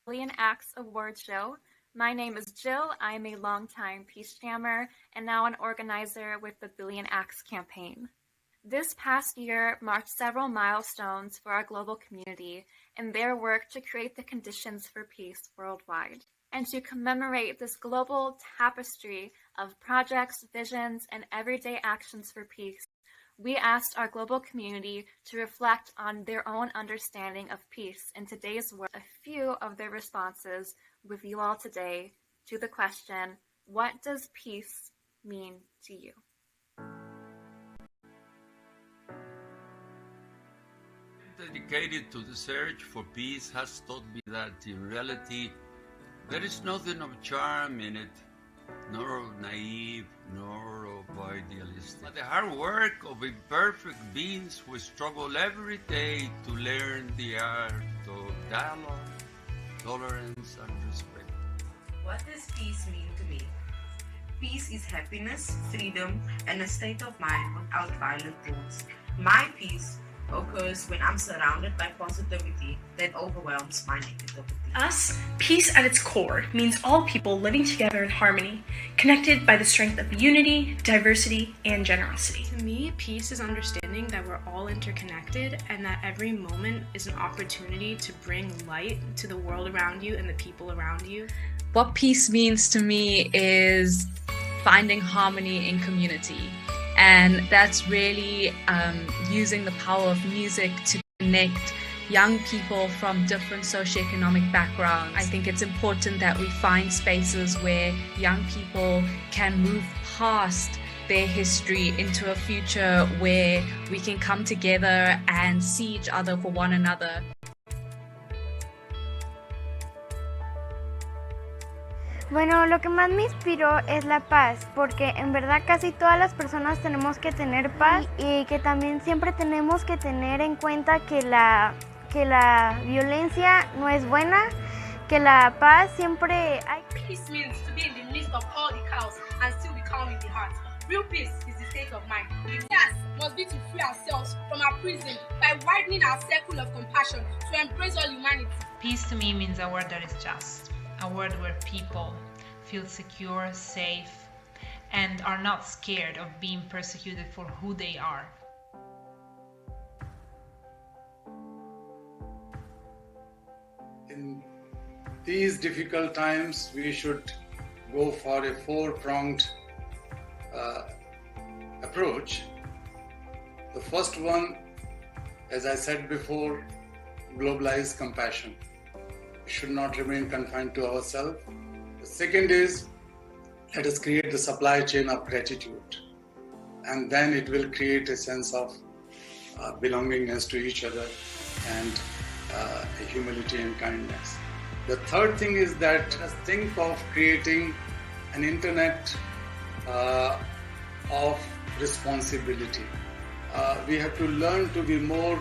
Billion Acts Award show. My name is Jill. I'm a longtime PeaceJammer and now an organizer with the Billion Acts campaign. This past year marked several milestones for our global community in their work to create the conditions for peace worldwide. And to commemorate this global tapestry of projects, visions, and everyday actions for peace, we asked our global community to reflect on their own understanding of peace in today's world. A few of their responses with you all today to the question, what does peace mean to you? Dedicated to the search for peace has taught me that in reality there is nothing of charm in it, nor of naive, nor of idealistic. But the hard work of imperfect beings who struggle every day to learn the art of dialogue, tolerance, and respect. What does peace mean to me? Peace is happiness, freedom, and a state of mind without violent thoughts. My peace occurs when I'm surrounded by positivity that overwhelms my negativity. Us, peace at its core means all people living together in harmony, connected by the strength of unity, diversity, and generosity. To me, peace is understanding that we're all interconnected and that every moment is an opportunity to bring light to the world around you and the people around you. What peace means to me is finding harmony in community. And that's really using the power of music to connect young people from different socioeconomic backgrounds. I think it's important that we find spaces where young people can move past their history into a future where we can come together and see each other for one another. Bueno, lo que más me inspiró es la paz, porque en verdad casi todas las personas tenemos que tener paz y que también siempre tenemos que tener en cuenta que la violencia no es buena, que la paz siempre hay. Peace means to be in the midst of all the chaos and still be calm in the heart. Real peace is the state of mind. The task must be to free ourselves from our prison by widening our circle of compassion to embrace all humanity. Peace to me means a word that is just. A world where people feel secure, safe, and are not scared of being persecuted for who they are. In these difficult times, we should go for a four-pronged approach. The first one, as I said before, globalized compassion. We should not remain confined to ourselves. The second is, let us create the supply chain of gratitude. And then it will create a sense of belongingness to each other and humility and kindness. The third thing is that let us think of creating an internet of responsibility. We have to learn to be more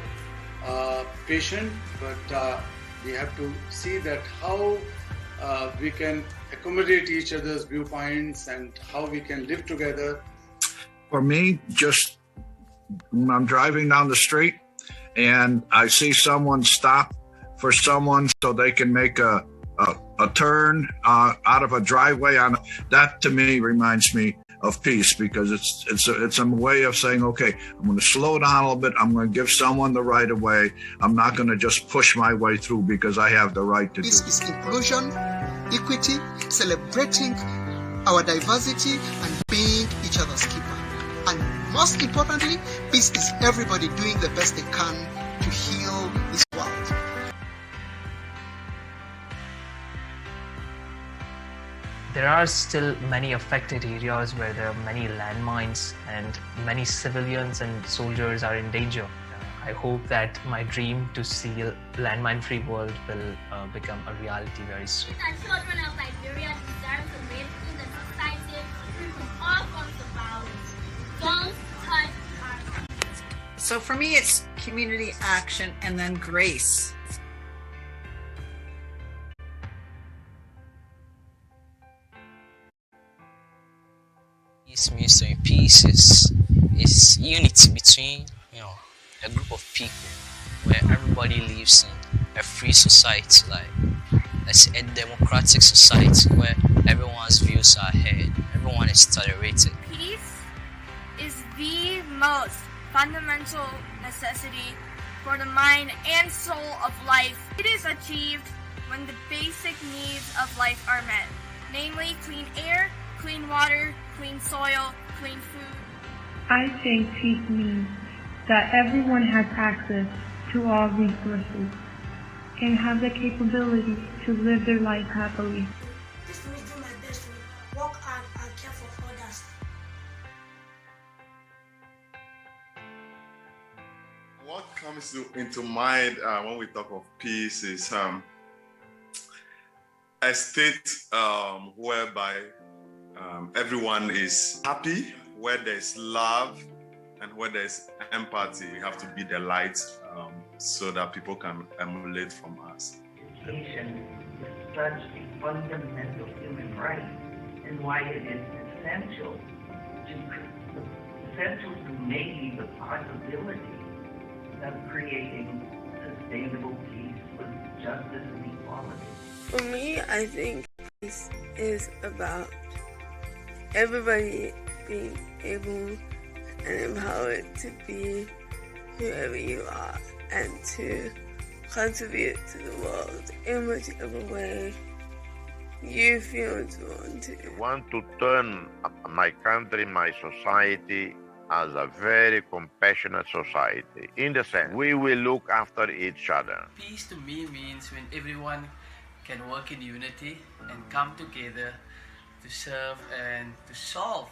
patient, but we have to see that how we can accommodate each other's viewpoints and how we can live together. For me, just when I'm driving down the street and I see someone stop for someone so they can make a turn out of a driveway, that to me reminds me of peace, because it's a way of saying, okay, I'm going to slow down a little bit. I'm going to give someone the right of way. I'm not going to just push my way through because I have the right to do it. Peace is inclusion, equity, celebrating our diversity and being each other's keeper. And most importantly, peace is everybody doing the best they can to heal this world. There are still many affected areas where there are many landmines and many civilians and soldiers are in danger. I hope that my dream to see a landmine-free world will become a reality very soon. Children of Liberia deserve to live in a society free from all forms of violence. Don't touch our kids. So for me, it's community action and then grace. Peace means to me, peace is unity between a group of people where everybody lives in a free society. Like a democratic society where everyone's views are heard, everyone is tolerated. Peace is the most fundamental necessity for the mind and soul of life. It is achieved when the basic needs of life are met, namely clean air, clean water, clean soil, clean food. I think peace means that everyone has access to all resources and have the capability to live their life happily. This means do my best to work hard and care for others. What comes into mind when we talk of peace is a state whereby everyone is happy, where there's love and where there's empathy. We have to be the light so that people can emulate from us. Education is such a fundamental human right, and why it is essential to maybe the possibility of creating sustainable peace with justice and equality. For me, I think peace is about everybody being able and empowered to be whoever you are and to contribute to the world in whichever way you feel drawn to. I want to turn my country, my society, as a very compassionate society. In the sense, we will look after each other. Peace to me means when everyone can work in unity and come together to serve and to solve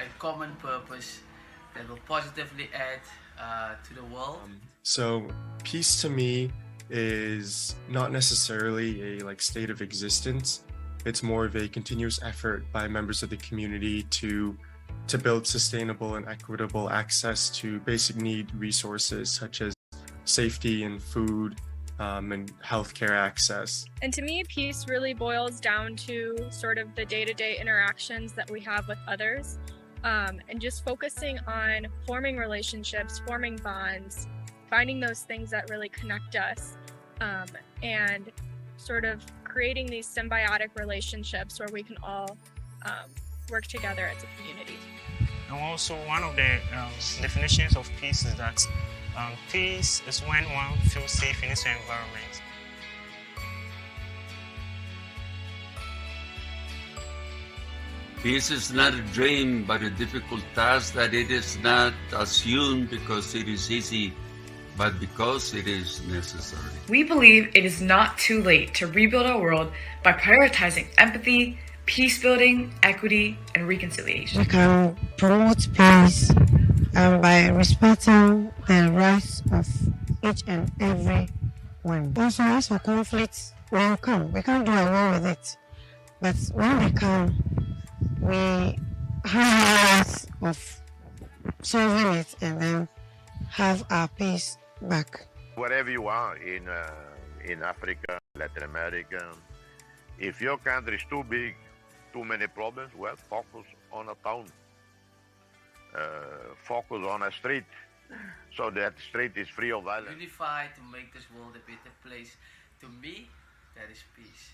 a common purpose that will positively add to the world. So peace to me is not necessarily a state of existence. It's more of a continuous effort by members of the community to build sustainable and equitable access to basic need resources such as safety and food and healthcare access. And to me, peace really boils down to sort of the day-to-day interactions that we have with others, and just focusing on forming relationships, forming bonds, finding those things that really connect us, and sort of creating these symbiotic relationships where we can all work together as a community. And also one of the definitions of peace is that peace is when one feels safe in its environment. Peace is not a dream, but a difficult task that it is not assumed because it is easy, but because it is necessary. We believe it is not too late to rebuild our world by prioritizing empathy, peace building, equity, and reconciliation. We can promote peace by respecting the rights of each and every one. Also, as for conflicts, will come. We can't do away with it. But when they come, we have ways of solving it and then have our peace back. Wherever you are in Africa, Latin America, if your country is too big, too many problems, well, focus on a town. Focus on a street, so that street is free of violence. Unify to make this world a better place. To me, that is peace.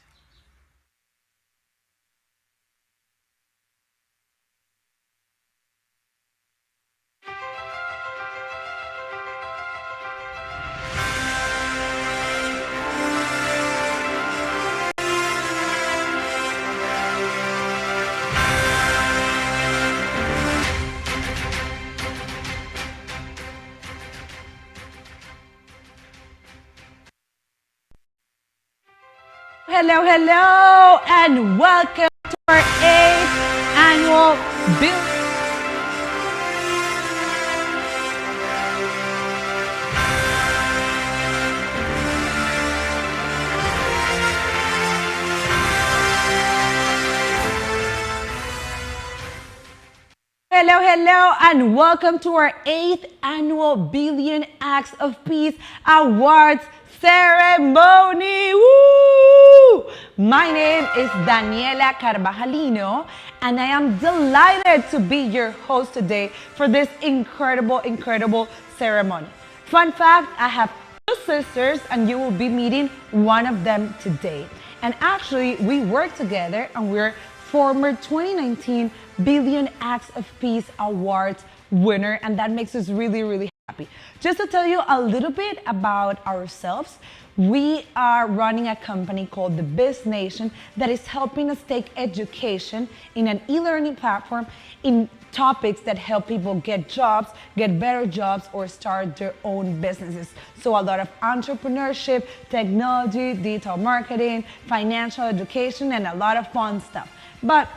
Hello, hello, and welcome to our 8th annual Billion. Hello, hello, and welcome to our 8th annual Billion Acts of Peace Awards ceremony. Woo! My name is Daniela Carvajalino, and I am delighted to be your host today for this incredible ceremony. Fun fact, I have two sisters, and you will be meeting one of them today. And actually, we work together and we're former 2019 Billion Acts of Peace Awards winner, and that makes us really, really happy. Just to tell you a little bit about ourselves, we are running a company called the Biz Nation that is helping us take education in an e-learning platform in topics that help people get jobs, get better jobs, or start their own businesses. So a lot of entrepreneurship, technology, digital marketing, financial education, and a lot of fun stuff. But,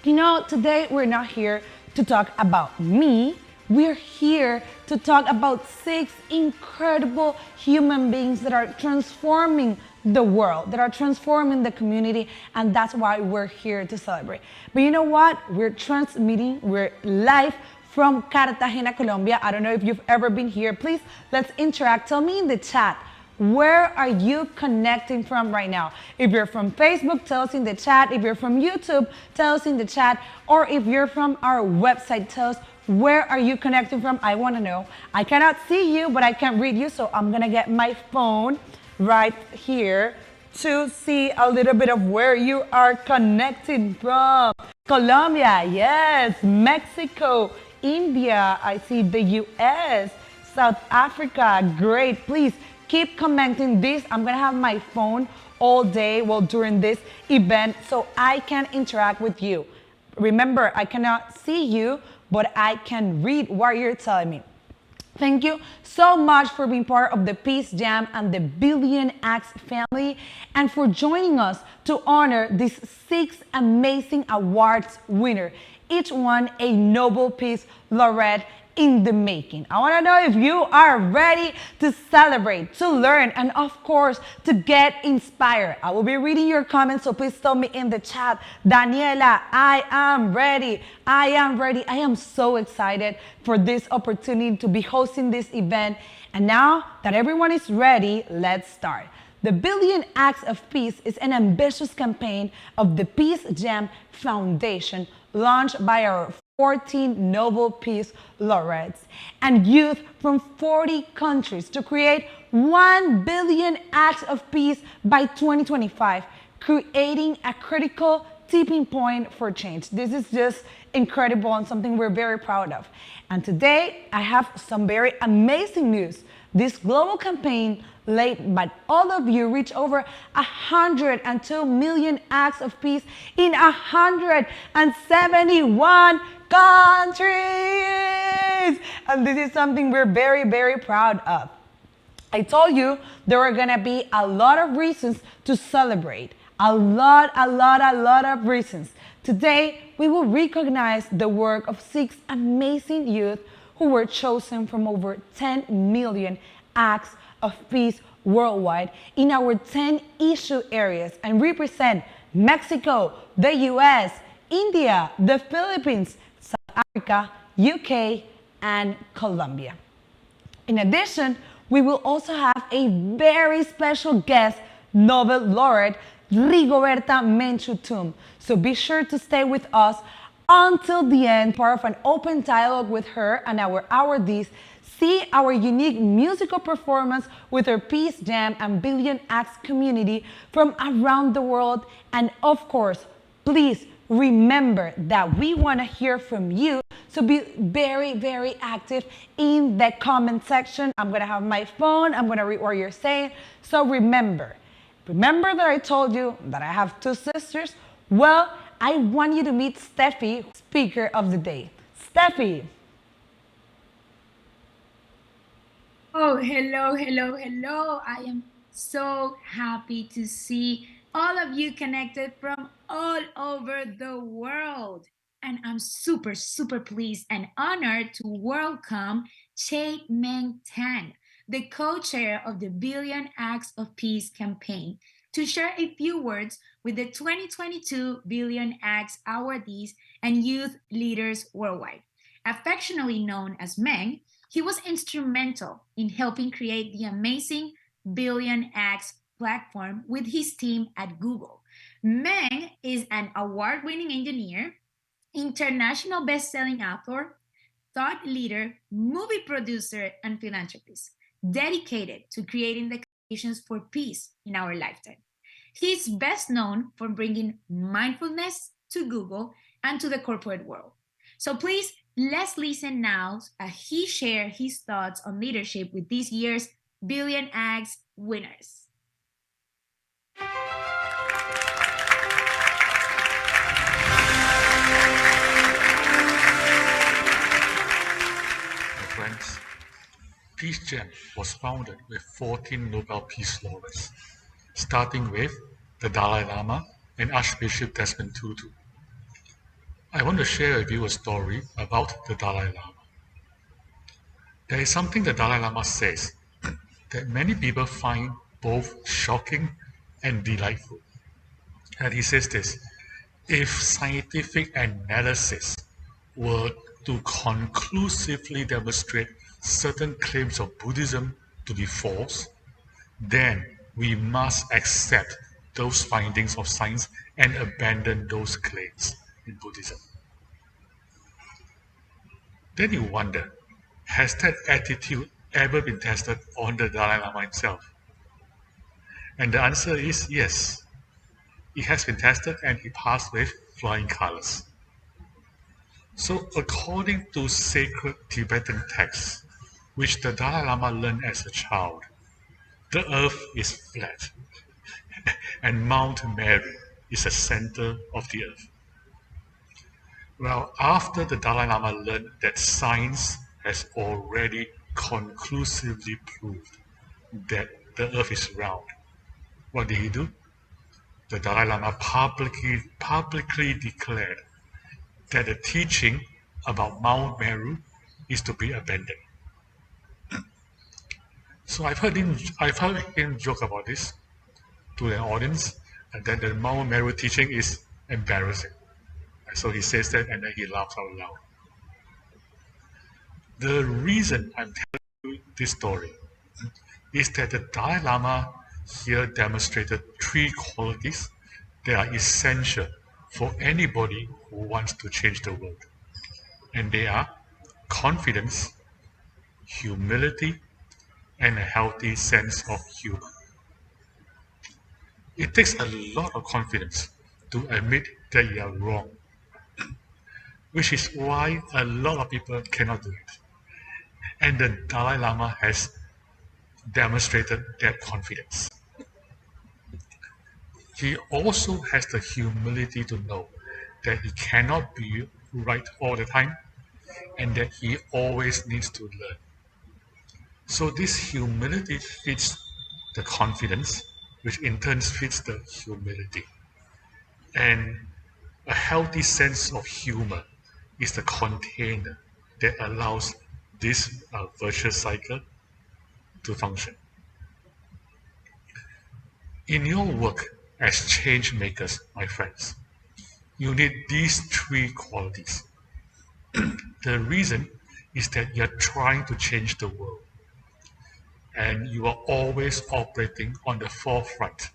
you know, today we're not here to talk about me. We're here to talk about 6 incredible human beings that are transforming the world, that are transforming the community, and that's why we're here to celebrate. But you know what? We're transmitting, we're live from Cartagena, Colombia. I don't know if you've ever been here. Please, let's interact. Tell me in the chat, where are you connecting from right now? If you're from Facebook, tell us in the chat. If you're from YouTube, tell us in the chat. Or if you're from our website, tell us, where are you connecting from? I want to know. I cannot see you, but I can read you, so I'm going to get my phone right here to see a little bit of where you are connecting from. Colombia, yes. Mexico, India, I see the US, South Africa, great. Please keep commenting this. I'm going to have my phone all day during this event so I can interact with you. Remember, I cannot see you, but I can read what you're telling me. Thank you so much for being part of the PeaceJam and the Billion Acts family, and for joining us to honor these 6 amazing awards winner, each one a Nobel Peace Laureate in the making. I want to know if you are ready to celebrate, to learn, and of course, to get inspired. I will be reading your comments, so please tell me in the chat. Daniela, I am ready. I am ready. I am so excited for this opportunity to be hosting this event. And now that everyone is ready, let's start. The Billion Acts of Peace is an ambitious campaign of the PeaceJam Foundation, launched by our 14 Nobel Peace Laureates and youth from 40 countries to create 1 billion acts of peace by 2025, creating a critical tipping point for change. This is just incredible and something we're very proud of. And today I have some very amazing news. This global campaign, led by all of you, reached over 102 million acts of peace in 171 countries. And this is something we're very, very proud of. I told you there are gonna be a lot of reasons to celebrate. A lot of reasons. Today, we will recognize the work of 6 amazing youth who were chosen from over 10 million acts of peace worldwide in our 10 issue areas and represent Mexico, the US, India, the Philippines, South Africa, UK, and Colombia. In addition, we will also have a very special guest, Nobel Laureate Rigoberta Mencu. So be sure to stay with us until the end, part of an open dialogue with her and our awardees. See our unique musical performance with our PeaceJam and Billion Acts community from around the world. And of course, please remember that we want to hear from you. So be very, very active in the comment section. I'm going to have my phone. I'm going to read what you're saying. So remember that I told you that I have 2 sisters. Well, I want you to meet Steffi, speaker of the day. Steffi. Oh, hello. I am so happy to see all of you connected from all over the world. And I'm super, super pleased and honored to welcome Chade-Meng, the co-chair of the Billion Acts of Peace campaign, to share a few words with the 2022 Billion Acts Awardees and youth leaders worldwide. Affectionately known as Meng, he was instrumental in helping create the amazing Billion Acts platform with his team at Google. Meng is an award-winning engineer, international best-selling author, thought leader, movie producer, and philanthropist, dedicated to creating the conditions for peace in our lifetime. He's best known for bringing mindfulness to Google and to the corporate world. So please, let's listen now as he shares his thoughts on leadership with this year's Billion Acts winners. Friends, PeaceJam was founded with 14 Nobel Peace Laureates, starting with the Dalai Lama and Archbishop Desmond Tutu. I want to share with you a story about the Dalai Lama. There is something the Dalai Lama says that many people find both shocking and delightful. And he says this: if scientific analysis were to conclusively demonstrate certain claims of Buddhism to be false, then we must accept those findings of science and abandon those claims in Buddhism. Then you wonder, has that attitude ever been tested on the Dalai Lama himself? And the answer is yes. It has been tested and he passed with flying colors. So according to sacred Tibetan texts, which the Dalai Lama learned as a child, the earth is flat and Mount Meru is the center of the earth. Well, after the Dalai Lama learned that science has already conclusively proved that the earth is round, what did he do? The Dalai Lama publicly declared that the teaching about Mount Meru is to be abandoned. So I've heard him joke about this to the audience, and that the Mount Meru teaching is embarrassing. So he says that, and then he laughs out loud. The reason I'm telling you this story is that the Dalai Lama here demonstrated three qualities that are essential for anybody who wants to change the world. And they are confidence, humility, and a healthy sense of humor. It takes a lot of confidence to admit that you are wrong, which is why a lot of people cannot do it. And the Dalai Lama has demonstrated that confidence. He also has the humility to know that he cannot be right all the time and that he always needs to learn. So this humility fits the confidence, which in turn fits the humility. And a healthy sense of humor is the container that allows this virtuous cycle to function. In your work as change makers, my friends, you need these three qualities. The reason is that you're trying to change the world, and you are always operating on the forefront,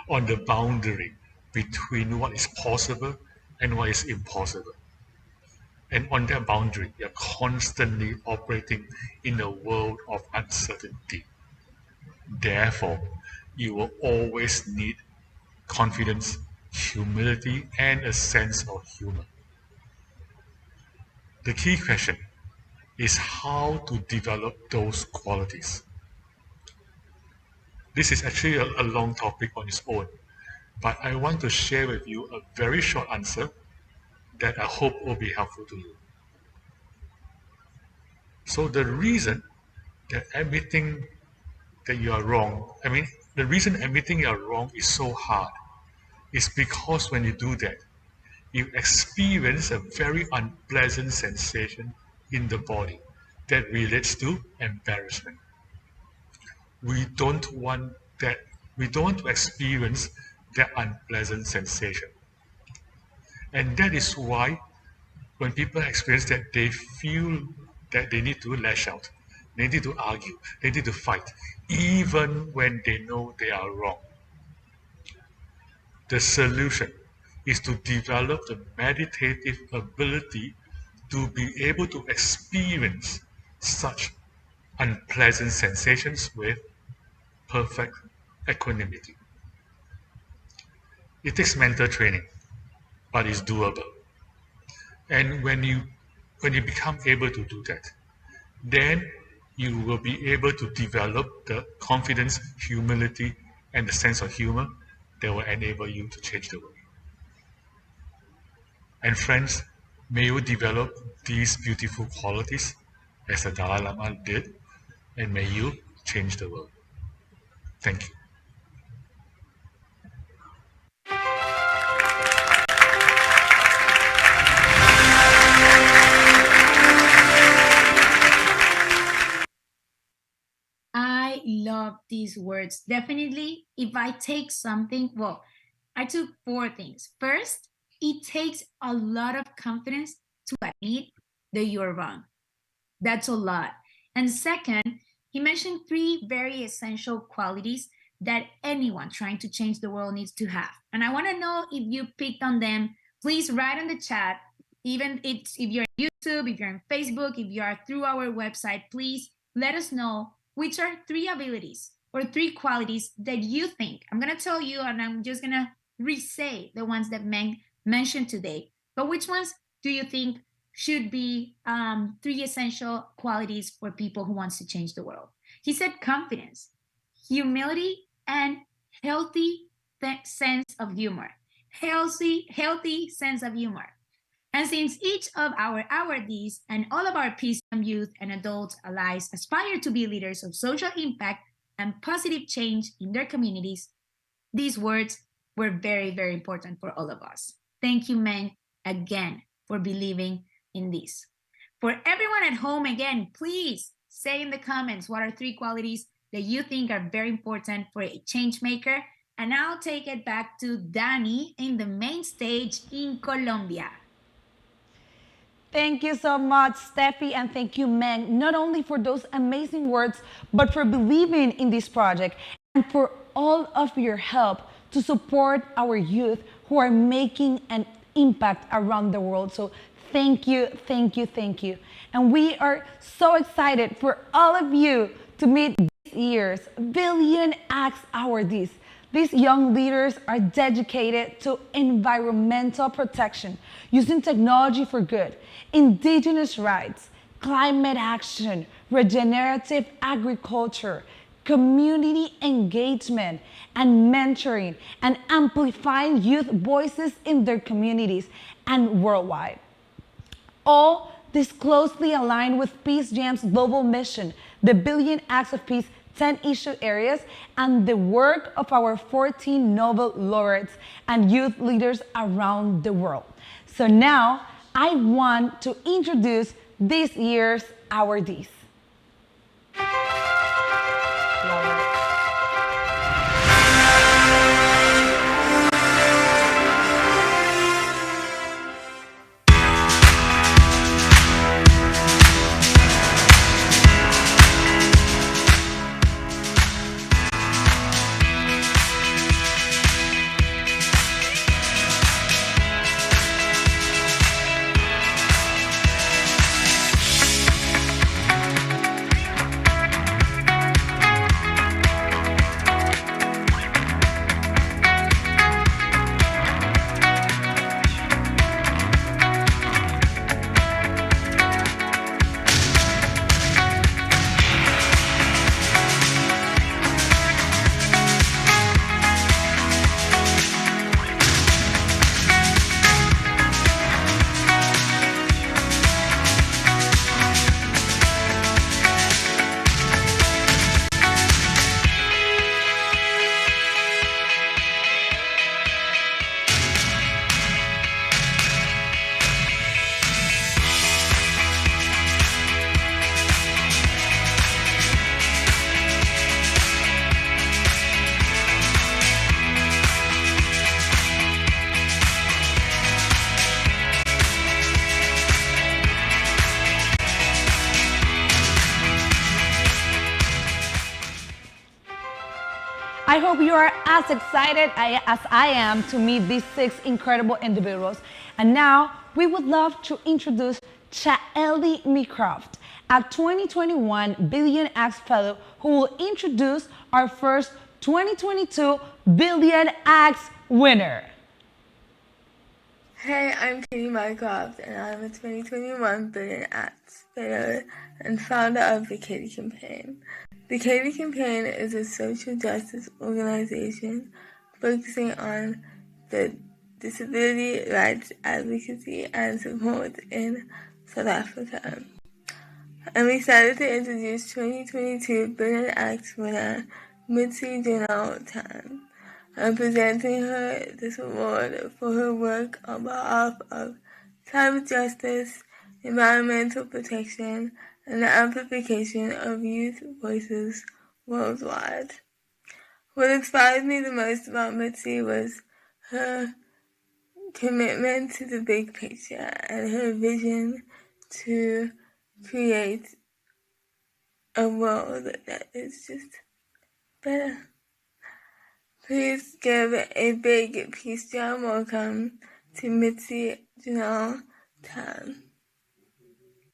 on the boundary between what is possible and what is impossible. And on that boundary, you're constantly operating in a world of uncertainty. Therefore, you will always need confidence, humility, and a sense of humor. The key question is how to develop those qualities. This is actually a long topic on its own, but I want to share with you a very short answer that I hope will be helpful to you. So the reason that admitting that you are wrong, the reason admitting you are wrong is so hard is because when you do that, you experience a very unpleasant sensation in the body that relates to embarrassment. We don't want that. We don't want to experience that unpleasant sensation. And that is why when people experience that, they feel that they need to lash out, they need to argue, they need to fight, even when they know they are wrong. The solution is to develop the meditative ability to be able to experience such unpleasant sensations with perfect equanimity. It takes mental training, but it's doable. And when you become able to do that, then you will be able to develop the confidence, humility, and the sense of humor that will enable you to change the world. And friends, may you develop these beautiful qualities as the Dalai Lama did, and may you change the world. Thank you. I love these words. Definitely, if I take something, well, I took 4 things. First, it takes a lot of confidence to admit that you're wrong. That's a lot. And second, he mentioned 3 very essential qualities that anyone trying to change the world needs to have. And I want to know if you picked on them. Please write in the chat. Even if you're on YouTube, if you're on Facebook, if you are through our website, please let us know which are 3 abilities or 3 qualities that you think. I'm going to tell you, and I'm just going to re-say the ones that Meng mentioned today. But which ones do you think should be 3 essential qualities for people who wants to change the world? He said confidence, humility, and healthy sense of humor. Healthy sense of humor. And since each of our awardees and all of our PeaceJam youth and adult allies aspire to be leaders of social impact and positive change in their communities, these words were very, very important for all of us. Thank you, Meng, again, for believing in this. For everyone at home, again, please say in the comments what are 3 qualities that you think are very important for a change maker. And I'll take it back to Danny in the main stage in Colombia. Thank you so much, Steffi, and thank you, Meng, not only for those amazing words, but for believing in this project and for all of your help to support our youth who are making an impact around the world. So thank you, thank you, thank you. And we are so excited for all of you to meet this year's Billion Acts Awardees. These young leaders are dedicated to environmental protection, using technology for good, indigenous rights, climate action, regenerative agriculture, community engagement, and mentoring, and amplifying youth voices in their communities and worldwide. All this closely aligned with PeaceJam's global mission, the Billion Acts of Peace 10 issue areas, and the work of our 14 Nobel Laureates and youth leaders around the world. So now, I want to introduce this year's awardees. I hope you are as excited as I am to meet these 6 incredible individuals. And now we would love to introduce Chade-Meng, a 2021 Billion Acts Fellow who will introduce our first 2022 Billion Acts winner. Hey, I'm Katie Mycroft, and I'm a 2021 Billion Acts winner and founder of the Katie Campaign. The Katie Campaign is a social justice organization focusing on the disability rights advocacy and support in South Africa. I'm excited to introduce 2022 Billion Acts winner Mitzi Janelle Tan. I'm presenting her this award for her work on behalf of climate justice, environmental protection, and the amplification of youth voices worldwide. What inspired me the most about Mitzi was her commitment to the big picture and her vision to create a world that is just better. Please give a big PeaceJam welcome to Mitzi Janelle Tan.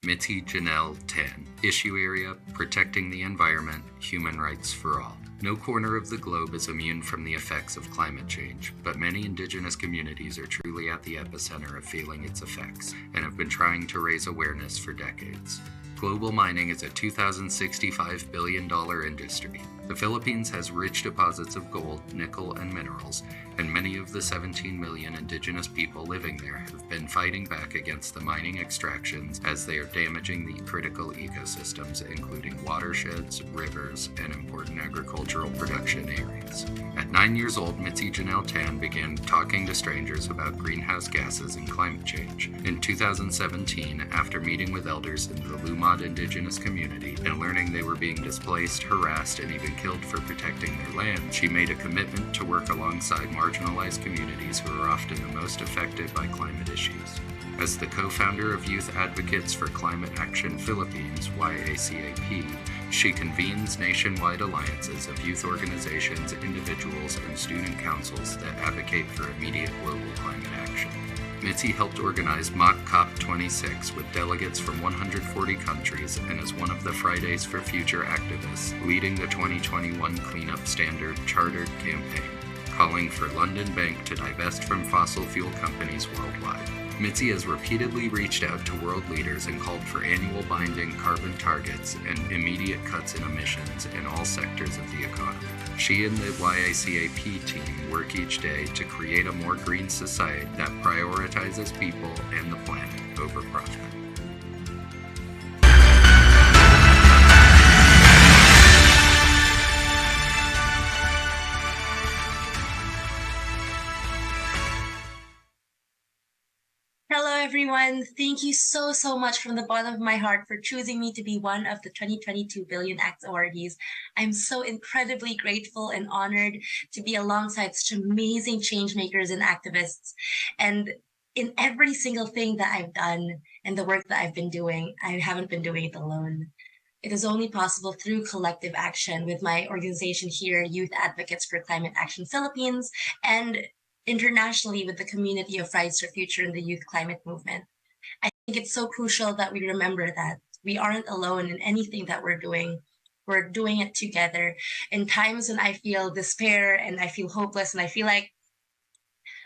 Mitzi Janelle Tan. Issue area, protecting the environment, human rights for all. No corner of the globe is immune from the effects of climate change, but many indigenous communities are truly at the epicenter of feeling its effects and have been trying to raise awareness for decades. Global mining is a $2,065 billion industry. The Philippines has rich deposits of gold, nickel, and minerals, and many of the 17 million indigenous people living there have been fighting back against the mining extractions as they are damaging the critical ecosystems, including watersheds, rivers, and important agricultural production areas. At 9 years old, Mitzi Janelle Tan began talking to strangers about greenhouse gases and climate change. In 2017, after meeting with elders in the Lumad indigenous community and learning they were being displaced, harassed, and even killed for protecting their land, she made a commitment to work alongside marginalized communities who are often the most affected by climate issues. As the co-founder of Youth Advocates for Climate Action Philippines, YACAP, she convenes nationwide alliances of youth organizations, individuals, and student councils that advocate for immediate global climate action. Mitzi helped organize Mock COP26 with delegates from 140 countries and is one of the Fridays for Future activists leading the 2021 Cleanup Standard Chartered campaign, calling for London Bank to divest from fossil fuel companies worldwide. Mitzi has repeatedly reached out to world leaders and called for annual binding carbon targets and immediate cuts in emissions in all sectors of the economy. She and the YACAP team work each day to create a more green society that prioritizes people and the planet over profit. Hello, everyone. Thank you so much from the bottom of my heart for choosing me to be one of the 2022 Billion Acts Awardees. I'm so incredibly grateful and honored to be alongside such amazing change makers and activists. And in every single thing that I've done and the work that I've been doing, I haven't been doing it alone. It is only possible through collective action with my organization here, Youth Advocates for Climate Action Philippines, and internationally with the community of Fridays for Future and the youth climate movement. I think it's so crucial that we remember that we aren't alone in anything that we're doing. We're doing it together. In times when I feel despair and I feel hopeless and I feel like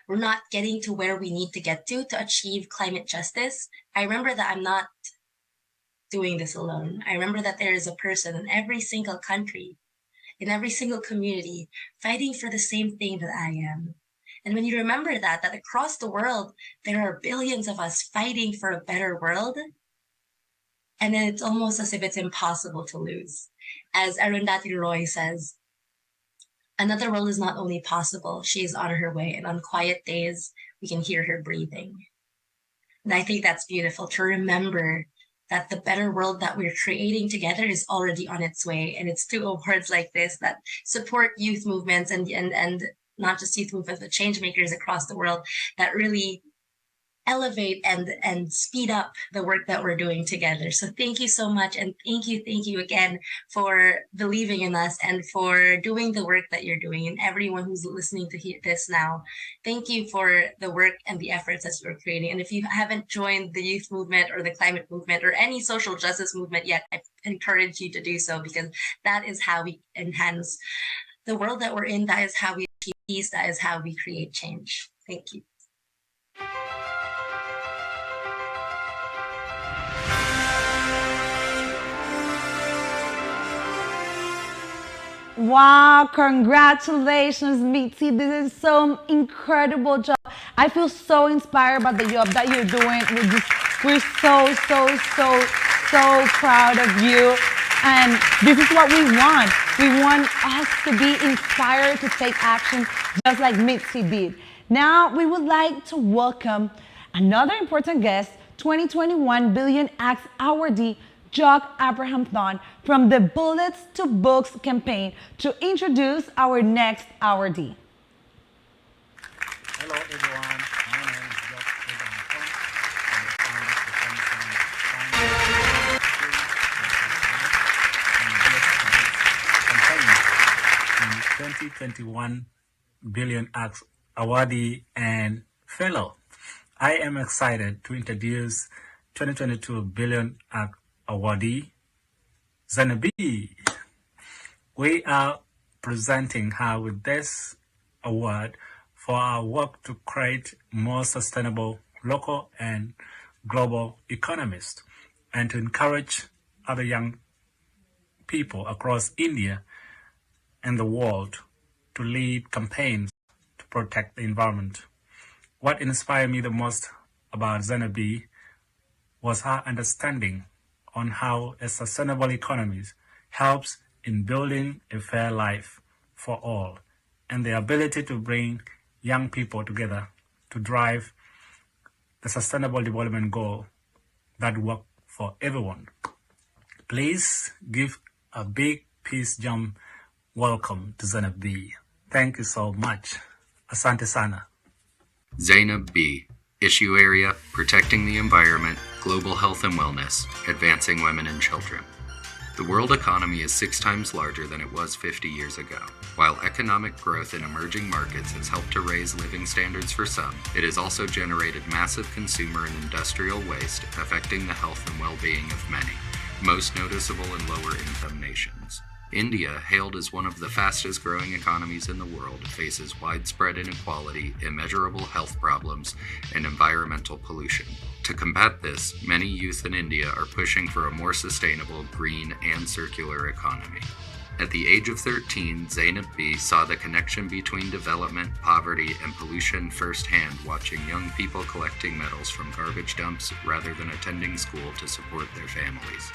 we're not getting to where we need to get to achieve climate justice, I remember that I'm not doing this alone. I remember that there is a person in every single country, in every single community, fighting for the same thing that I am. And when you remember that across the world, there are billions of us fighting for a better world, and then it's almost as if it's impossible to lose. As Arundhati Roy says, another world is not only possible, she is on her way, and on quiet days, we can hear her breathing. And I think that's beautiful to remember that the better world that we're creating together is already on its way. And it's through awards like this that support youth movements and not just youth movements, but change makers across the world that really elevate and speed up the work that we're doing together. So thank you so much. And thank you again for believing in us and for doing the work that you're doing. And everyone who's listening to this now, thank you for the work and the efforts that you're creating. And if you haven't joined the youth movement or the climate movement or any social justice movement yet, I encourage you to do so, because that is how we enhance the world that we're in. That is how we achieve peace. That is how we create change. Thank you. Wow, congratulations, Mitzi. This is some incredible job. I feel so inspired by the job that you're doing. We're so proud of you. And this is what we want. We want us to be inspired to take action just like Mitzi did. Now, we would like to welcome another important guest, 2021 Billion Acts Awardee, Jock Abraham Thon from the Bullets to Books campaign to introduce our next awardee. Hello everyone, my name is Jock Abraham Thon. I'm the founder of the campaign 2021 Billion Acts Awardee and Fellow. I am excited to introduce 2022 Billion Acts Awardee, Zainab. We are presenting her with this award for our work to create more sustainable local and global economies and to encourage other young people across India and the world to lead campaigns to protect the environment. What inspired me the most about Zainab was her understanding on how a sustainable economy helps in building a fair life for all, and the ability to bring young people together to drive the sustainable development goal that work for everyone. Please give a big PeaceJam welcome to Zainab B. Thank you so much. Asante sana. Zainab B. Issue area, protecting the environment, global health and wellness, advancing women and children. The world economy is 6 times larger than it was 50 years ago. While economic growth in emerging markets has helped to raise living standards for some, it has also generated massive consumer and industrial waste affecting the health and well-being of many, most noticeable in lower-income nations. India, hailed as one of the fastest growing economies in the world, faces widespread inequality, immeasurable health problems, and environmental pollution. To combat this, many youth in India are pushing for a more sustainable, green, and circular economy. At the age of 13, Zainab B. saw the connection between development, poverty, and pollution firsthand, watching young people collecting metals from garbage dumps rather than attending school to support their families.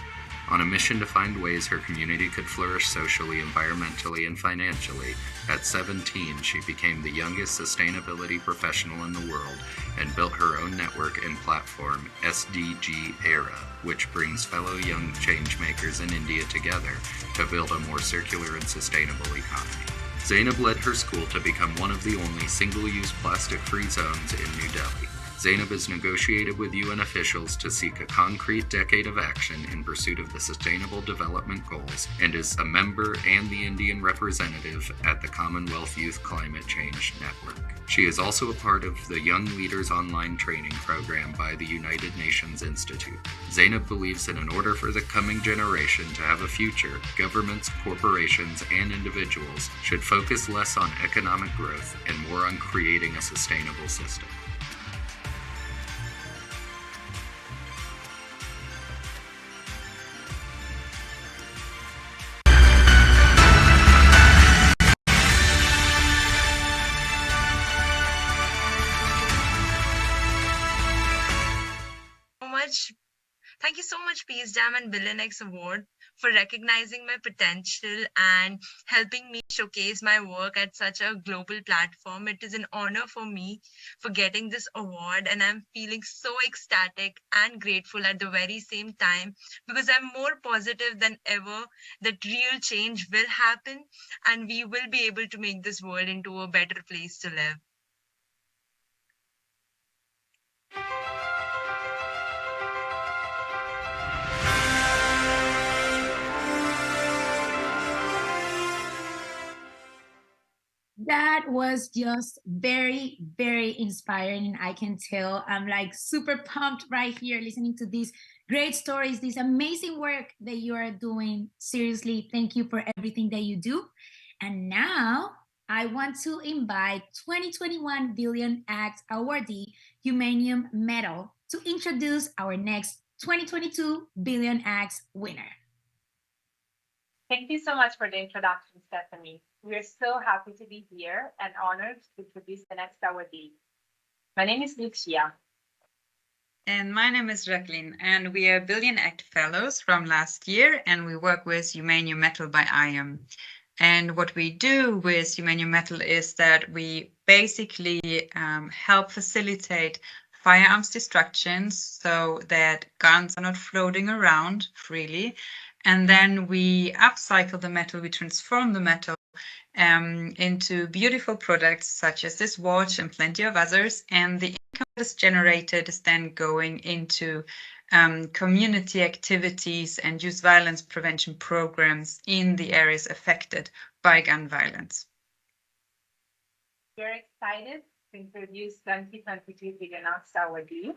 On a mission to find ways her community could flourish socially, environmentally, and financially, at 17 she became the youngest sustainability professional in the world and built her own network and platform, SDG Era, which brings fellow young changemakers in India together to build a more circular and sustainable economy. Zainab led her school to become one of the only single-use plastic-free zones in New Delhi. Zainab has negotiated with UN officials to seek a concrete decade of action in pursuit of the Sustainable Development Goals and is a member and the Indian representative at the Commonwealth Youth Climate Change Network. She is also a part of the Young Leaders Online Training Program by the United Nations Institute. Zainab believes that in order for the coming generation to have a future, governments, corporations, and individuals should focus less on economic growth and more on creating a sustainable system. Thank you so much, PeaceJam and Billion Acts Award, for recognizing my potential and helping me showcase my work at such a global platform. It is an honor for me for getting this award, and I'm feeling so ecstatic and grateful at the very same time because I'm more positive than ever that real change will happen and we will be able to make this world into a better place to live. That was just very, very inspiring. And I can tell I'm like super pumped right here listening to these great stories, this amazing work that you are doing. Seriously, thank you for everything that you do. And now I want to invite 2021 Billion Acts Awardee Humanium Medal to introduce our next 2022 Billion Acts winner. Thank you so much for the introduction, Stephanie. We are so happy to be here and honored to introduce the next awardee. My name is Lucia. And my name is Jacqueline, and we are Billion Act Fellows from last year, and we work with Humane Metal by IAM. And what we do with Humane Metal is that we basically help facilitate firearms destructions so that guns are not floating around freely. And then we upcycle the metal, we transform the metal into beautiful products such as this watch and plenty of others. And the income that is generated is then going into community activities and youth violence prevention programs in the areas affected by gun violence. We're excited to introduce 2022 Billion Acts Awardee,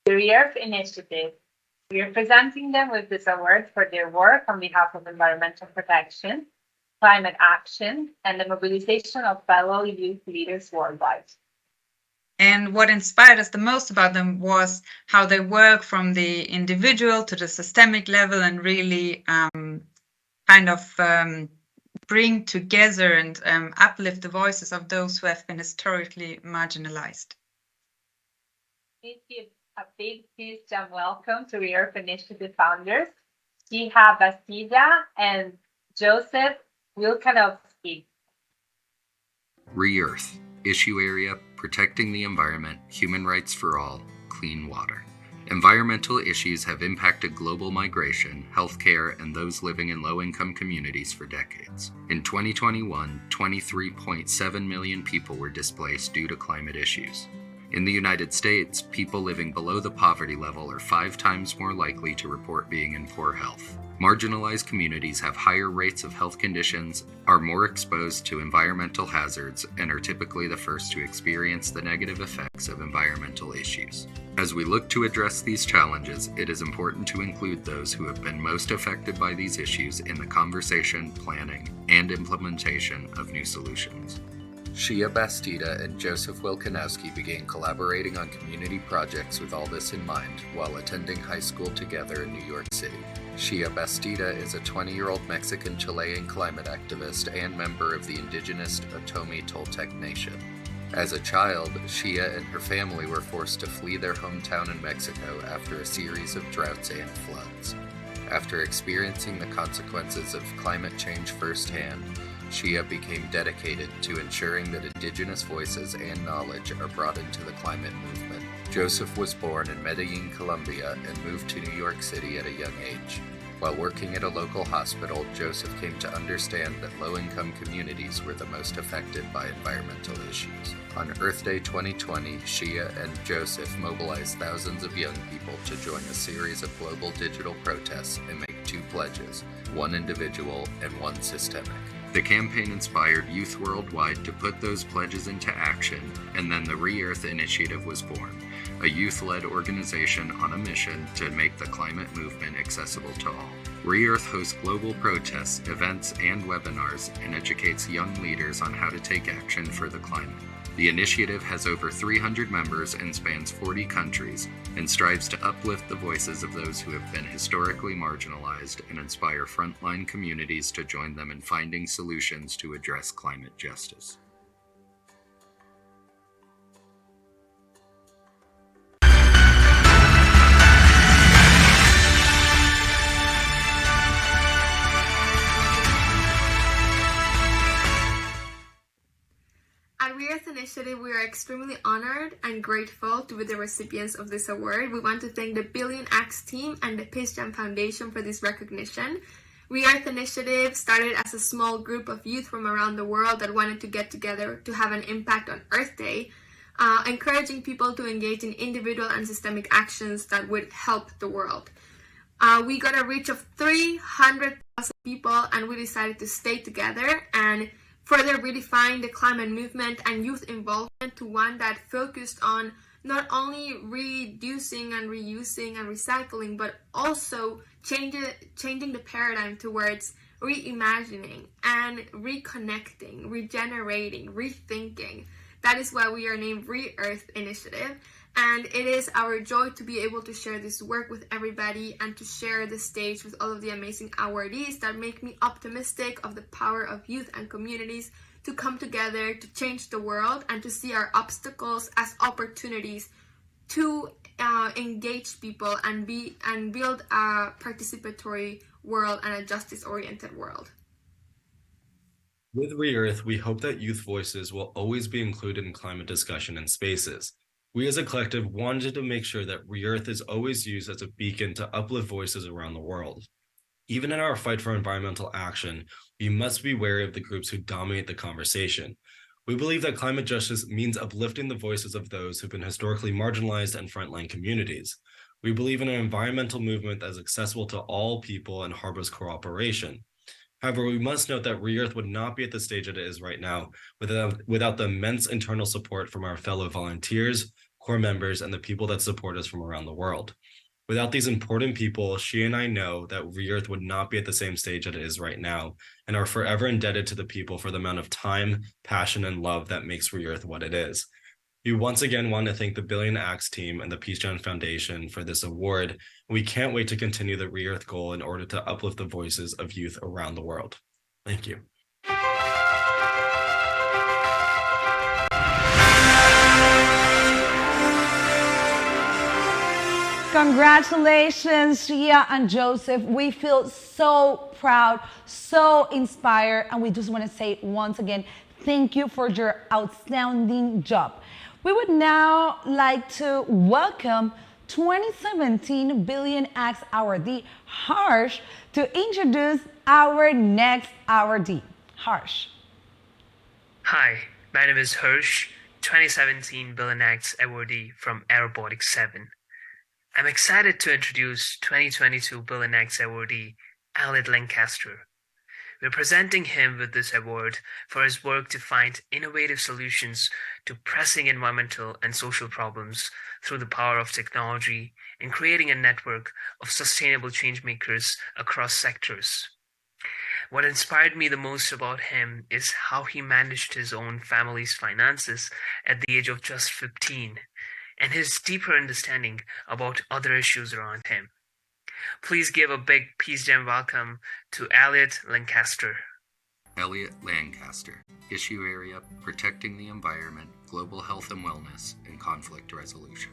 the REARF Initiative. We are presenting them with this award for their work on behalf of environmental protection, climate action, and the mobilization of fellow youth leaders worldwide. And what inspired us the most about them was how they work from the individual to the systemic level and really bring together and uplift the voices of those who have been historically marginalized. Please give a big PeaceJam welcome to REARF Initiative founders, Jiha Bastida and Joseph Wilkanovsky. Re-Earth, issue area, protecting the environment, human rights for all, clean water. Environmental issues have impacted global migration, healthcare, and those living in low-income communities for decades. In 2021, 23.7 million people were displaced due to climate issues. In the United States, people living below the poverty level are 5 times more likely to report being in poor health. Marginalized communities have higher rates of health conditions, are more exposed to environmental hazards, and are typically the first to experience the negative effects of environmental issues. As we look to address these challenges, it is important to include those who have been most affected by these issues in the conversation, planning, and implementation of new solutions. Shia Bastida and Joseph Wilkanowski began collaborating on community projects with all this in mind while attending high school together in New York City. Shia Bastida is a 20-year-old Mexican-Chilean climate activist and member of the indigenous Otomi Toltec Nation. As a child, Shia and her family were forced to flee their hometown in Mexico after a series of droughts and floods. After experiencing the consequences of climate change firsthand, Shia became dedicated to ensuring that indigenous voices and knowledge are brought into the climate movement. Joseph was born in Medellin, Colombia, and moved to New York City at a young age. While working at a local hospital, Joseph came to understand that low-income communities were the most affected by environmental issues. On Earth Day 2020, Shia and Joseph mobilized thousands of young people to join a series of global digital protests and make 2 pledges, one individual and one systemic. The campaign inspired youth worldwide to put those pledges into action, and then the Re-Earth Initiative was born, a youth-led organization on a mission to make the climate movement accessible to all. Re-Earth hosts global protests, events, and webinars, and educates young leaders on how to take action for the climate. The initiative has over 300 members and spans 40 countries, and strives to uplift the voices of those who have been historically marginalized and inspire frontline communities to join them in finding solutions to address climate justice. At Re-Earth Initiative, we are extremely honored and grateful to be the recipients of this award. We want to thank the Billion Acts team and the PeaceJam Foundation for this recognition. Re-Earth Initiative started as a small group of youth from around the world that wanted to get together to have an impact on Earth Day, encouraging people to engage in individual and systemic actions that would help the world. We got a reach of 300,000 people, and we decided to stay together and further redefine the climate movement and youth involvement to one that focused on not only reducing and reusing and recycling, but also changing the paradigm towards reimagining and reconnecting, regenerating, rethinking. That is why we are named Re-Earth Initiative. And it is our joy to be able to share this work with everybody and to share the stage with all of the amazing awardees that make me optimistic of the power of youth and communities to come together to change the world and to see our obstacles as opportunities to engage people and build a participatory world and a justice-oriented world. With Re-Earth, we hope that youth voices will always be included in climate discussion and spaces. We as a collective wanted to make sure that Re-Earth is always used as a beacon to uplift voices around the world. Even in our fight for environmental action, we must be wary of the groups who dominate the conversation. We believe that climate justice means uplifting the voices of those who've been historically marginalized and frontline communities. We believe in an environmental movement that is accessible to all people and harbors cooperation. However, we must note that Re-Earth would not be at the stage it is right now without the immense internal support from our fellow volunteers, core members, and the people that support us from around the world. Without these important people, she and I know that Re-Earth would not be at the same stage that it is right now, and are forever indebted to the people for the amount of time, passion, and love that makes Re-Earth what it is. We once again want to thank the Billion Acts team and the PeaceJam Foundation for this award, and we can't wait to continue the Re-Earth goal in order to uplift the voices of youth around the world. Thank you. Congratulations, Shia and Joseph. We feel so proud, so inspired, and we just want to say once again, thank you for your outstanding job. We would now like to welcome 2017 Billion Acts Awardee, Harsh, to introduce our next awardee. Harsh. Hi, my name is Harsh, 2017 Billion Acts Awardee from Aerobotics 7. I'm excited to introduce 2022 Billion Acts Awardee, Elliot Lancaster. We're presenting him with this award for his work to find innovative solutions to pressing environmental and social problems through the power of technology and creating a network of sustainable changemakers across sectors. What inspired me the most about him is how he managed his own family's finances at the age of just 15, and his deeper understanding about other issues around him. Please give a big PeaceJam welcome to Elliot Lancaster. Elliot Lancaster, issue area, protecting the environment, global health and wellness, and conflict resolution.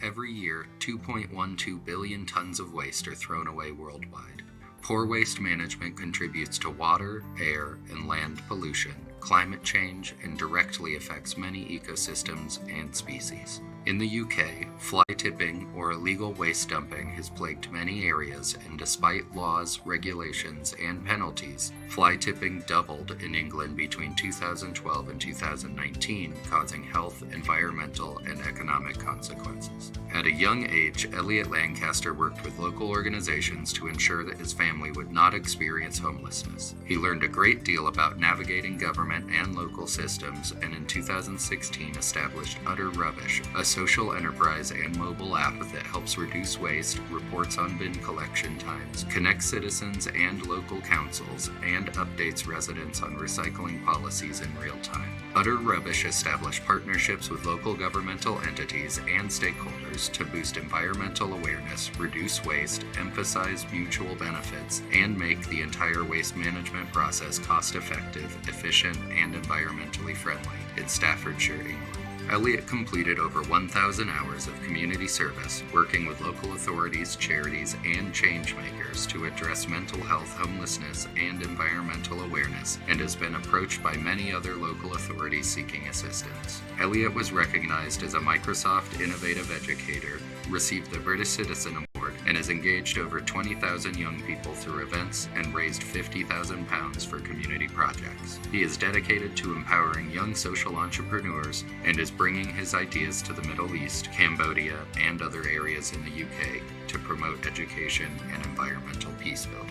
Every year, 2.12 billion tons of waste are thrown away worldwide. Poor waste management contributes to water, air, and land pollution, climate change, and directly affects many ecosystems and species. In the UK, fly tipping or illegal waste dumping has plagued many areas, and despite laws, regulations, and penalties, fly tipping doubled in England between 2012 and 2019, causing health, environmental, and economic consequences. At a young age, Elliot Lancaster worked with local organizations to ensure that his family would not experience homelessness. He learned a great deal about navigating government and local systems, and in 2016 established Utter Rubbish, a social enterprise and mobile app that helps reduce waste, reports on bin collection times, connects citizens and local councils, and updates residents on recycling policies in real time. Utter Rubbish established partnerships with local governmental entities and stakeholders to boost environmental awareness, reduce waste, emphasize mutual benefits, and make the entire waste management process cost-effective, efficient, and environmentally friendly in Staffordshire, England. Elliot completed over 1,000 hours of community service, working with local authorities, charities, and changemakers to address mental health, homelessness, and environmental awareness, and has been approached by many other local authorities seeking assistance. Elliot was recognized as a Microsoft Innovative Educator, received the British Citizen Award, and has engaged over 20,000 young people through events and raised £50,000 for community projects. He is dedicated to empowering young social entrepreneurs and is bringing his ideas to the Middle East, Cambodia, and other areas in the UK to promote education and environmental peace building.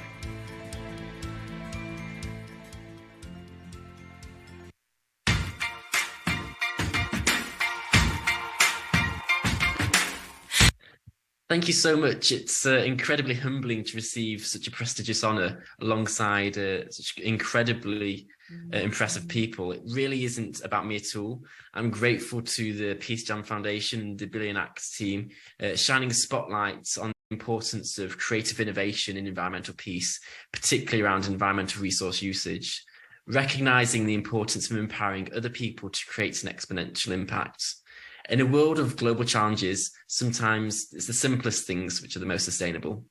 Thank you so much. It's incredibly humbling to receive such a prestigious honour alongside such incredibly impressive people. It really isn't about me at all. I'm grateful to the PeaceJam Foundation, the Billion Acts team, shining spotlights on the importance of creative innovation in environmental peace, particularly around environmental resource usage, recognizing the importance of empowering other people to create an exponential impact. In a world of global challenges, sometimes it's the simplest things which are the most sustainable.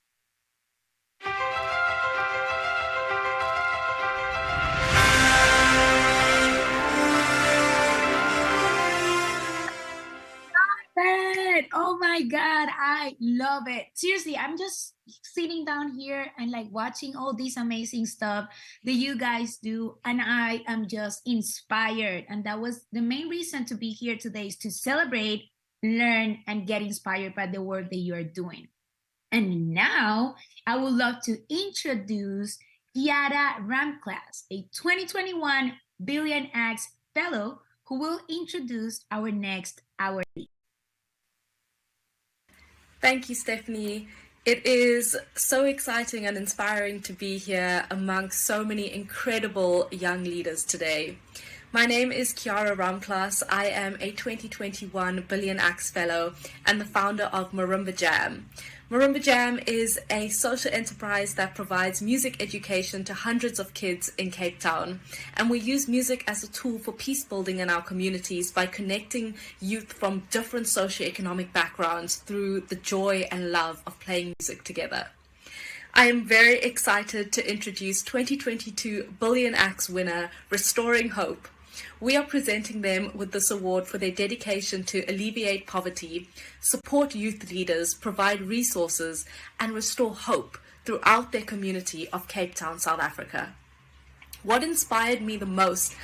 Oh my God, I love it. Seriously, I'm just sitting down here and like watching all this amazing stuff that you guys do, and I am just inspired. And that was the main reason to be here today, is to celebrate, learn, and get inspired by the work that you are doing. And now I would love to introduce Kiara Ramclass, a 2021 Billion Acts Fellow, who will introduce our next awardee. Thank you, Stephanie. It is so exciting and inspiring to be here amongst so many incredible young leaders today. My name is Kiara Ramclass. I am a 2021 Billion Acts Fellow and the founder of Marimba Jam. Marimba Jam is a social enterprise that provides music education to hundreds of kids in Cape Town. And we use music as a tool for peace building in our communities by connecting youth from different socioeconomic backgrounds through the joy and love of playing music together. I am very excited to introduce 2022 Billion Acts winner, Restoring Hope. We are presenting them with this award for their dedication to alleviate poverty, support youth leaders, provide resources, and restore hope throughout their community of Cape Town, South Africa. What inspired me the most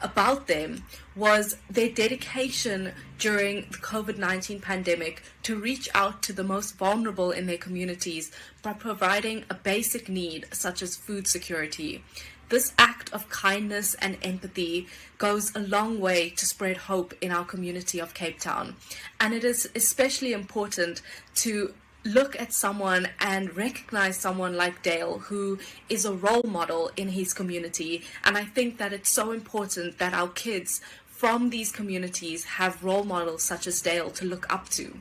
about them was their dedication during the COVID-19 pandemic to reach out to the most vulnerable in their communities by providing a basic need such as food security. This act of kindness and empathy goes a long way to spread hope in our community of Cape Town. And it is especially important to look at someone and recognize someone like Dale, who is a role model in his community. And I think that it's so important that our kids from these communities have role models such as Dale to look up to.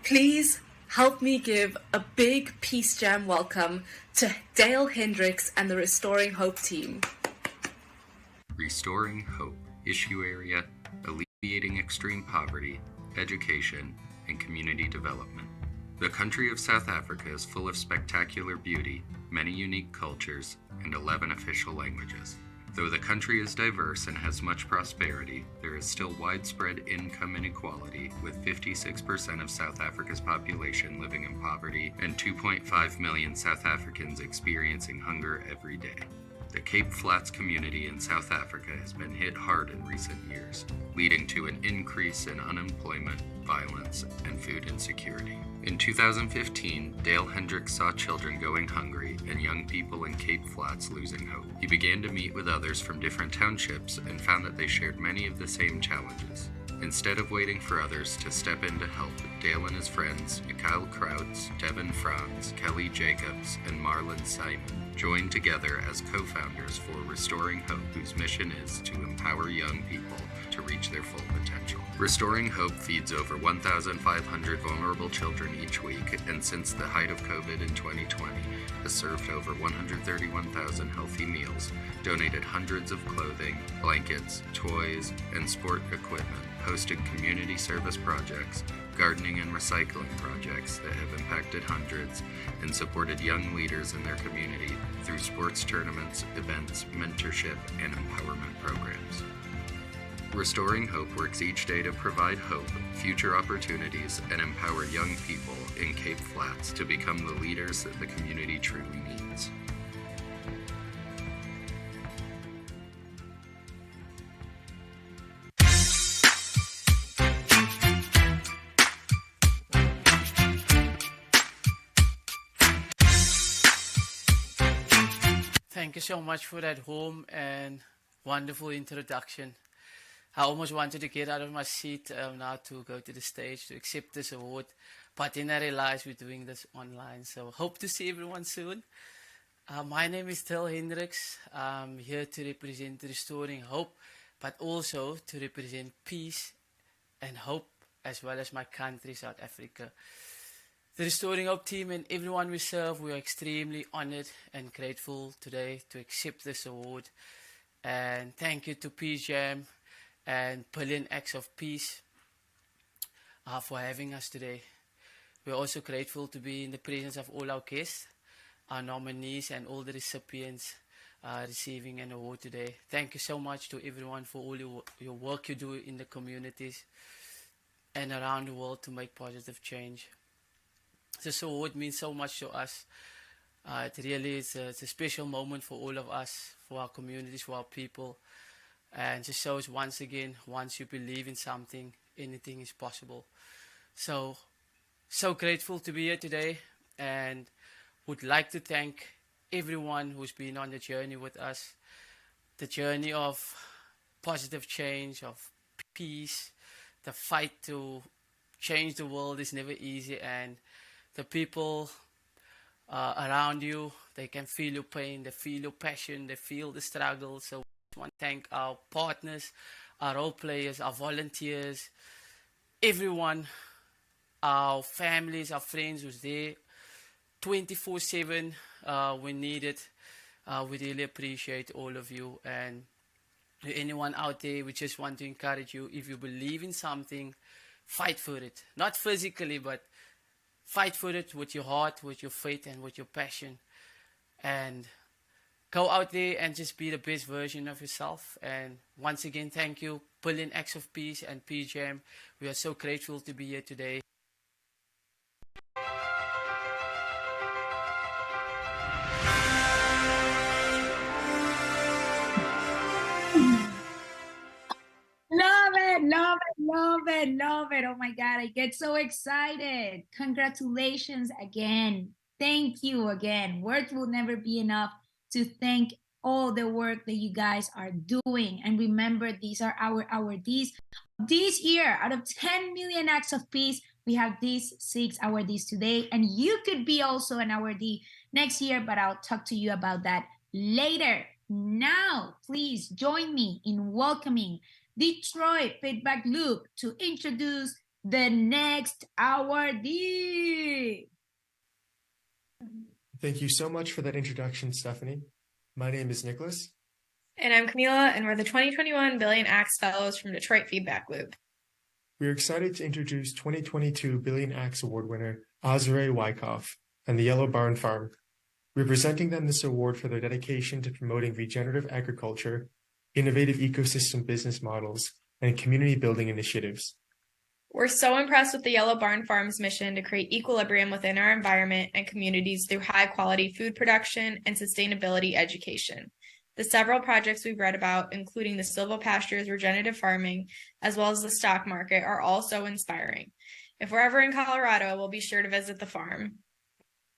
Please help me give a big PeaceJam welcome to Dale Hendricks and the Restoring Hope team. Restoring Hope, issue area, alleviating extreme poverty, education, and community development. The country of South Africa is full of spectacular beauty, many unique cultures, and 11 official languages. Though the country is diverse and has much prosperity, there is still widespread income inequality, with 56% of South Africa's population living in poverty and 2.5 million South Africans experiencing hunger every day. The Cape Flats community in South Africa has been hit hard in recent years, leading to an increase in unemployment, violence, and food insecurity. In 2015, Dale Hendricks saw children going hungry and young people in Cape Flats losing hope. He began to meet with others from different townships and found that they shared many of the same challenges. Instead of waiting for others to step in to help, Dale and his friends, Mikhail Krautz, Devin Franz, Kelly Jacobs, and Marlon Simon, joined together as co-founders for Restoring Hope, whose mission is to empower young people to reach their full potential. Restoring Hope feeds over 1,500 vulnerable children each week, and since the height of COVID in 2020, has served over 131,000 healthy meals, donated hundreds of clothing, blankets, toys, and sport equipment, hosted community service projects, gardening and recycling projects that have impacted hundreds, and supported young leaders in their community through sports tournaments, events, mentorship, and empowerment programs. Restoring Hope works each day to provide hope, future opportunities, and empower young people in Cape Flats to become the leaders that the community truly needs. Thank you so much for that warm and wonderful introduction. I almost wanted to get out of my seat now to go to the stage to accept this award, but then I realized we're doing this online, so hope to see everyone soon. My name is Tel Hendricks. I'm here to represent Restoring Hope, but also to represent peace and hope, as well as my country, South Africa. The Restoring Hope team and everyone we serve, we are extremely honored and grateful today to accept this award. And thank you to PeaceJam and Billion Acts of Peace for having us today. We're also grateful to be in the presence of all our guests, our nominees, and all the recipients receiving an award today. Thank you so much to everyone for all your work you do in the communities and around the world to make positive change. This award means so much to us. It really is it's a special moment for all of us, for our communities, for our people. And just shows once again, once you believe in something, anything is possible. So grateful to be here today, and would like to thank everyone who's been on the journey with us, the journey of positive change, of peace. The fight to change the world is never easy, and the people around you, they can feel your pain, they feel your passion, they feel the struggle. So I want to thank our partners, our role players, our volunteers, everyone, our families, our friends who's there 24/7 when needed. We really appreciate all of you. And anyone out there, we just want to encourage you, if you believe in something, fight for it. Not physically, but fight for it with your heart, with your faith, and with your passion. And go out there and just be the best version of yourself. And once again, thank you, Billion Acts of Peace and PeaceJam. We are so grateful to be here today. Love it, love it, love it, love it. Oh my God, I get so excited. Congratulations again. Thank you again. Words will never be enough to thank all the work that you guys are doing. And remember, these are our awardees. This year, out of 10 million acts of peace, we have these 6 awardees today. And you could be also an awardee next year, but I'll talk to you about that later. Now, please join me in welcoming Detroit Feedback Loop to introduce the next awardee. Thank you so much for that introduction, Stephanie. My name is Nicholas. And I'm Camila, and we're the 2021 Billion Acts Fellows from Detroit Feedback Loop. We are excited to introduce 2022 Billion Acts Award winner Azure Wyckoff and the Yellow Barn Farm. We're presenting them this award for their dedication to promoting regenerative agriculture, innovative ecosystem business models, and community building initiatives. We're so impressed with the Yellow Barn Farm's mission to create equilibrium within our environment and communities through high-quality food production and sustainability education. The several projects we've read about, including the silvopastures, regenerative farming, as well as the stock market, are all so inspiring. If we're ever in Colorado, we'll be sure to visit the farm.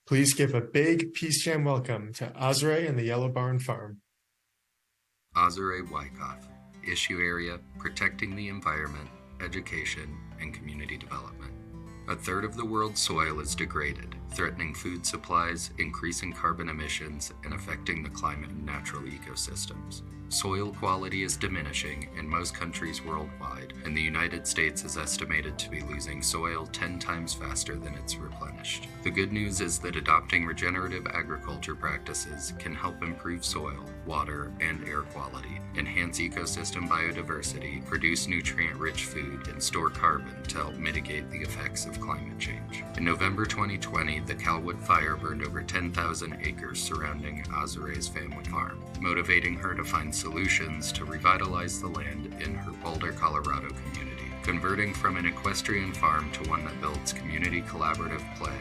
Please give a big PeaceJam welcome to Azure and the Yellow Barn Farm. Azure Wyckoff, issue area, protecting the environment, education, and community development. A third of the world's soil is degraded, threatening food supplies, increasing carbon emissions, and affecting the climate and natural ecosystems. Soil quality is diminishing in most countries worldwide, and the United States is estimated to be losing soil 10 times faster than it's replenished. The good news is that adopting regenerative agriculture practices can help improve soil, water, and air quality, enhance ecosystem biodiversity, produce nutrient-rich food, and store carbon to help mitigate the effects of climate change. In November 2020, the Calwood fire burned over 10,000 acres surrounding Azure's family farm, motivating her to find solutions to revitalize the land in her Boulder, Colorado community. Converting from an equestrian farm to one that builds community collaborative play,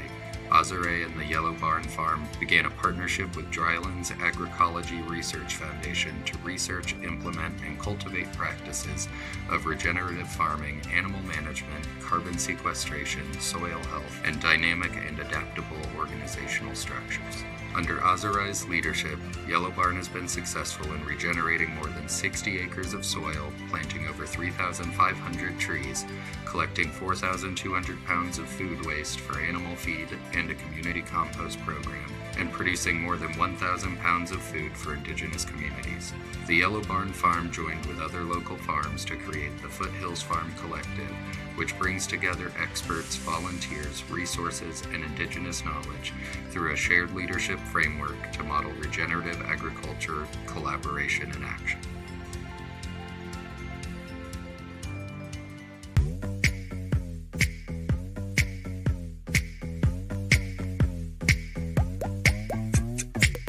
Azure and the Yellow Barn Farm began a partnership with Dryland's Agroecology Research Foundation to research, implement, and cultivate practices of regenerative farming, animal management, carbon sequestration, soil health, and dynamic and adaptable organizational structures. Under Azure's leadership, Yellow Barn has been successful in regenerating more than 60 acres of soil, planting over 3,500 trees, collecting 4,200 pounds of food waste for animal feed and a community compost program, and producing more than 1,000 pounds of food for indigenous communities. The Yellow Barn Farm joined with other local farms to create the Foothills Farm Collective, which brings together experts, volunteers, resources, and indigenous knowledge through a shared leadership framework to model regenerative agriculture, collaboration, and action.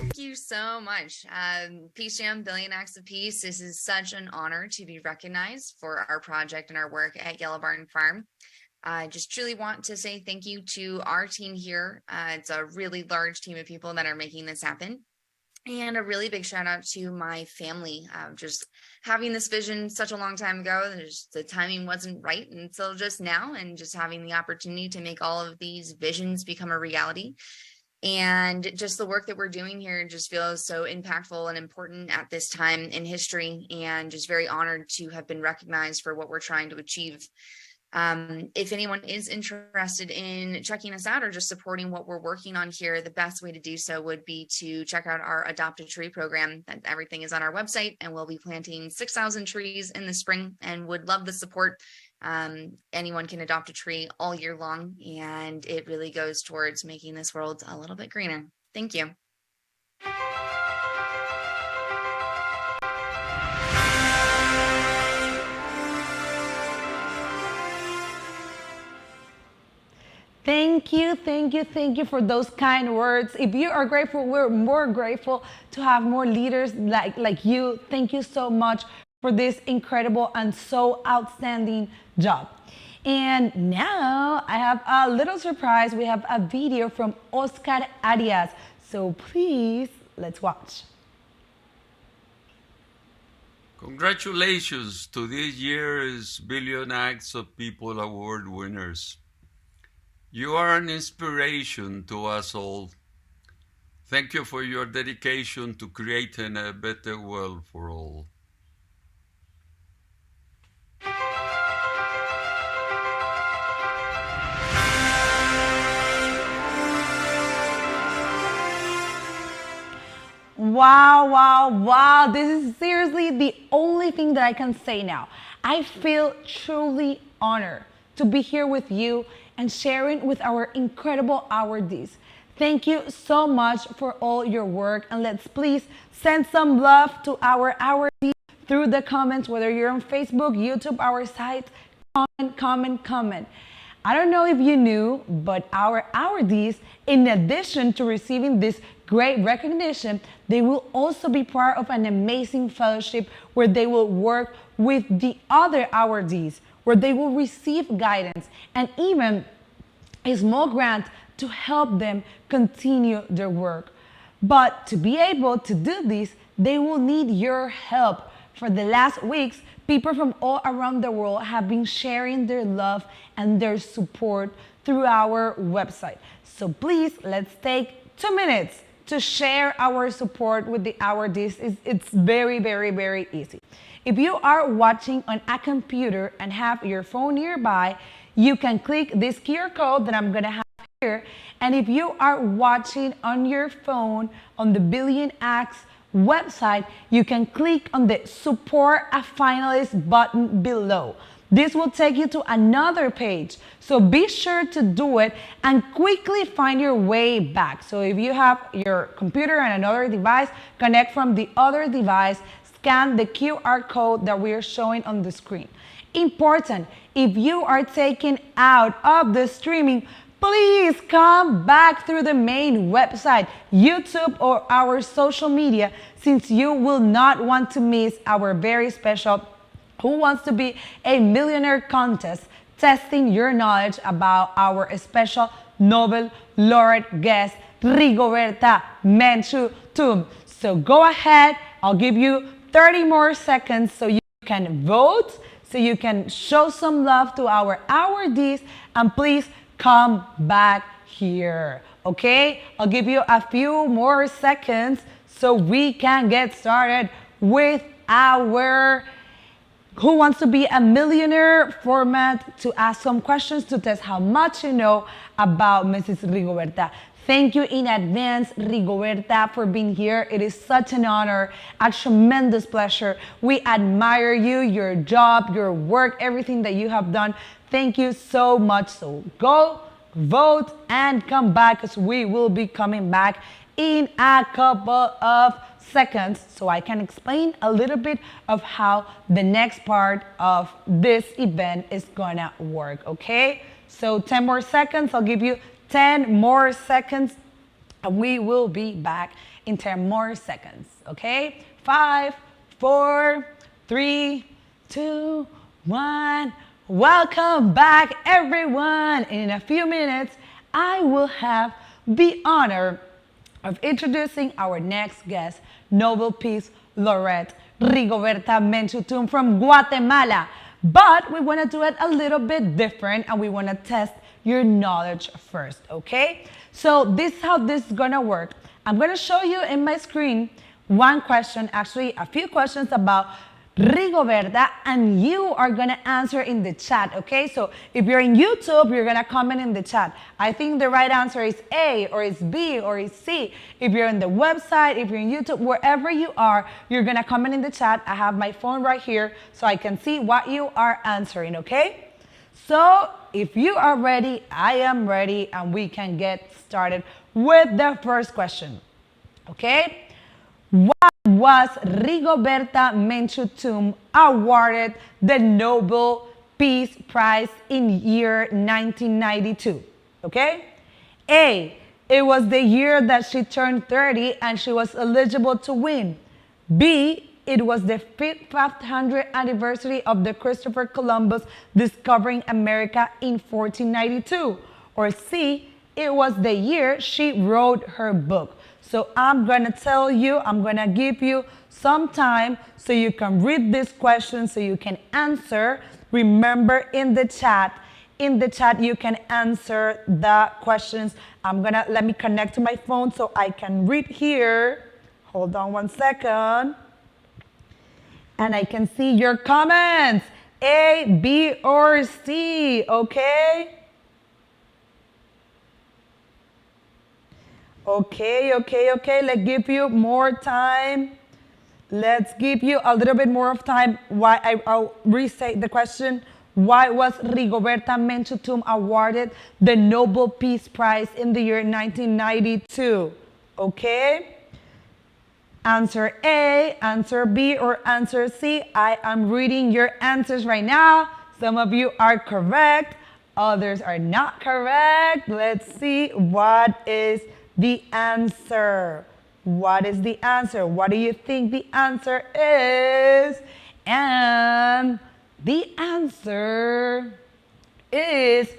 Thank you so much. PeaceJam Billion Acts of Peace. This is such an honor to be recognized for our project and our work at Yellow Barn Farm. I just truly want to say thank you to our team here. It's a really large team of people that are making this happen. And a really big shout out to my family. Just having this vision such a long time ago, the timing wasn't right until just now, and just having the opportunity to make all of these visions become a reality. And just the work that we're doing here just feels so impactful and important at this time in history, and just very honored to have been recognized for what we're trying to achieve. If anyone is interested in checking us out or just supporting what we're working on here, the best way to do so would be to check out our Adopt a Tree program. That everything is on our website, and we'll be planting 6,000 trees in the spring, and would love the support. Anyone can adopt a tree all year long, and it really goes towards making this world a little bit greener. Thank you. Thank you, thank you, thank you for those kind words. If you are grateful, we're more grateful to have more leaders like you. Thank you so much for this incredible and so outstanding job. And now I have a little surprise. We have a video from Oscar Arias. So please, let's watch. Congratulations to this year's Billion Acts of People Award winners. You are an inspiration to us all. Thank you for your dedication to creating a better world for all. Wow, wow, wow. This is seriously the only thing that I can say now. I feel truly honored to be here with you and sharing with our incredible awardees. Thank you so much for all your work, and let's please send some love to our awardees through the comments, whether you're on Facebook, YouTube, our site. Comment. I don't know if you knew, but our awardees, in addition to receiving this great recognition, they will also be part of an amazing fellowship where they will work with the other awardees, where they will receive guidance and even a small grant to help them continue their work. But to be able to do this, they will need your help. For the last weeks, people from all around the world have been sharing their love and their support through our website. So please, let's take 2 minutes to share our support with the awardees. It's very, very, very easy. If you are watching on a computer and have your phone nearby, you can click this QR code that I'm gonna have here. And if you are watching on your phone on the Billion Acts website, you can click on the Support a Finalist button below. This will take you to another page. So be sure to do it and quickly find your way back. So if you have your computer and another device, connect from the other device, scan the QR code that we are showing on the screen. Important, if you are taken out of the streaming, please come back through the main website, YouTube, or our social media, since you will not want to miss our very special Who Wants to Be a Millionaire contest, testing your knowledge about our special Nobel Laureate guest, Rigoberta Mencu. So go ahead, I'll give you 30 more seconds so you can vote, so you can show some love to our awardees, and please come back here, okay? I'll give you a few more seconds so we can get started with our Who Wants to Be a Millionaire format to ask some questions to test how much you know about Mrs. Rigoberta. Thank you in advance, Rigoberta, for being here. It is such an honor, a tremendous pleasure. We admire you, your job, your work, everything that you have done. Thank you so much. So go, vote, and come back, because we will be coming back in a couple of seconds so I can explain a little bit of how the next part of this event is gonna work, okay? So 10 more seconds, I'll give you 10 more seconds, and we will be back in 10 more seconds, okay? 5, 4, 3, 2, 1. Welcome back, everyone. In a few minutes, I will have the honor of introducing our next guest, Nobel Peace Laureate Rigoberta Menchu from Guatemala. But we want to do it a little bit different, and we want to test your knowledge first, okay? So this is how this is gonna work. I'm gonna show you in my screen one question, actually a few questions about Rigoberta, and you are gonna answer in the chat, okay? So if you're in YouTube, you're gonna comment in the chat. I think the right answer is A, or is B, or is C. If you're on the website, if you're in YouTube, wherever you are, you're gonna comment in the chat. I have my phone right here so I can see what you are answering, okay? So if you are ready, I am ready, and we can get started with the first question, okay? What was Rigoberta Menchu awarded the Nobel Peace Prize in year 1992? Okay? A, it was the year that she turned 30 and she was eligible to win. B, it was the 500th anniversary of the Christopher Columbus discovering America in 1492. Or C, it was the year she wrote her book. So I'm gonna tell you, I'm gonna give you some time so you can read this question, so you can answer. Remember, in the chat you can answer the questions. Let me connect to my phone so I can read here. Hold on one second. And I can see your comments. A, B, or C, okay? Okay. Let's give you more time. Let's give you a little bit more of time. I'll restate the question. Why was Rigoberta Menchu awarded the Nobel Peace Prize in the year 1992? Okay. Answer A, answer B, or answer C. I am reading your answers right now. Some of you are correct. Others are not correct. Let's see what is the answer. What is the answer? What do you think the answer is? And the answer is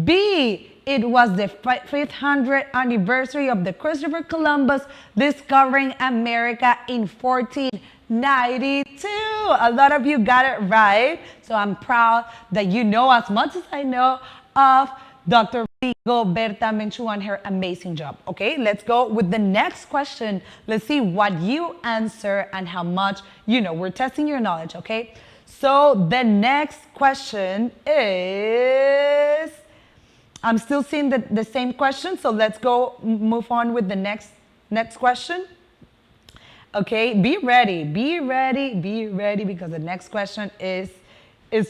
B. It was the 500th anniversary of the Christopher Columbus discovering America in 1492. A lot of you got it right. So I'm proud that you know as much as I know of Dr. Rigoberta Menchu and her amazing job. Okay, let's go with the next question. Let's see what you answer and how much you know. We're testing your knowledge, okay? So the next question is, I'm still seeing the same question, so let's go move on with the next question. Okay, be ready, because the next question is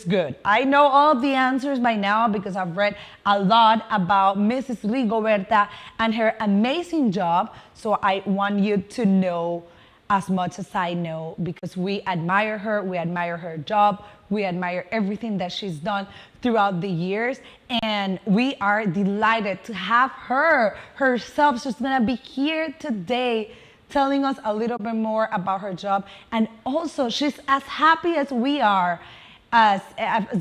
good. I know all of the answers by now because I've read a lot about Mrs. Rigoberta and her amazing job, so I want you to know as much as I know, because we admire her job, we admire everything that she's done throughout the years, and we are delighted to have her herself. She's gonna be here today telling us a little bit more about her job, and also she's as happy as we are as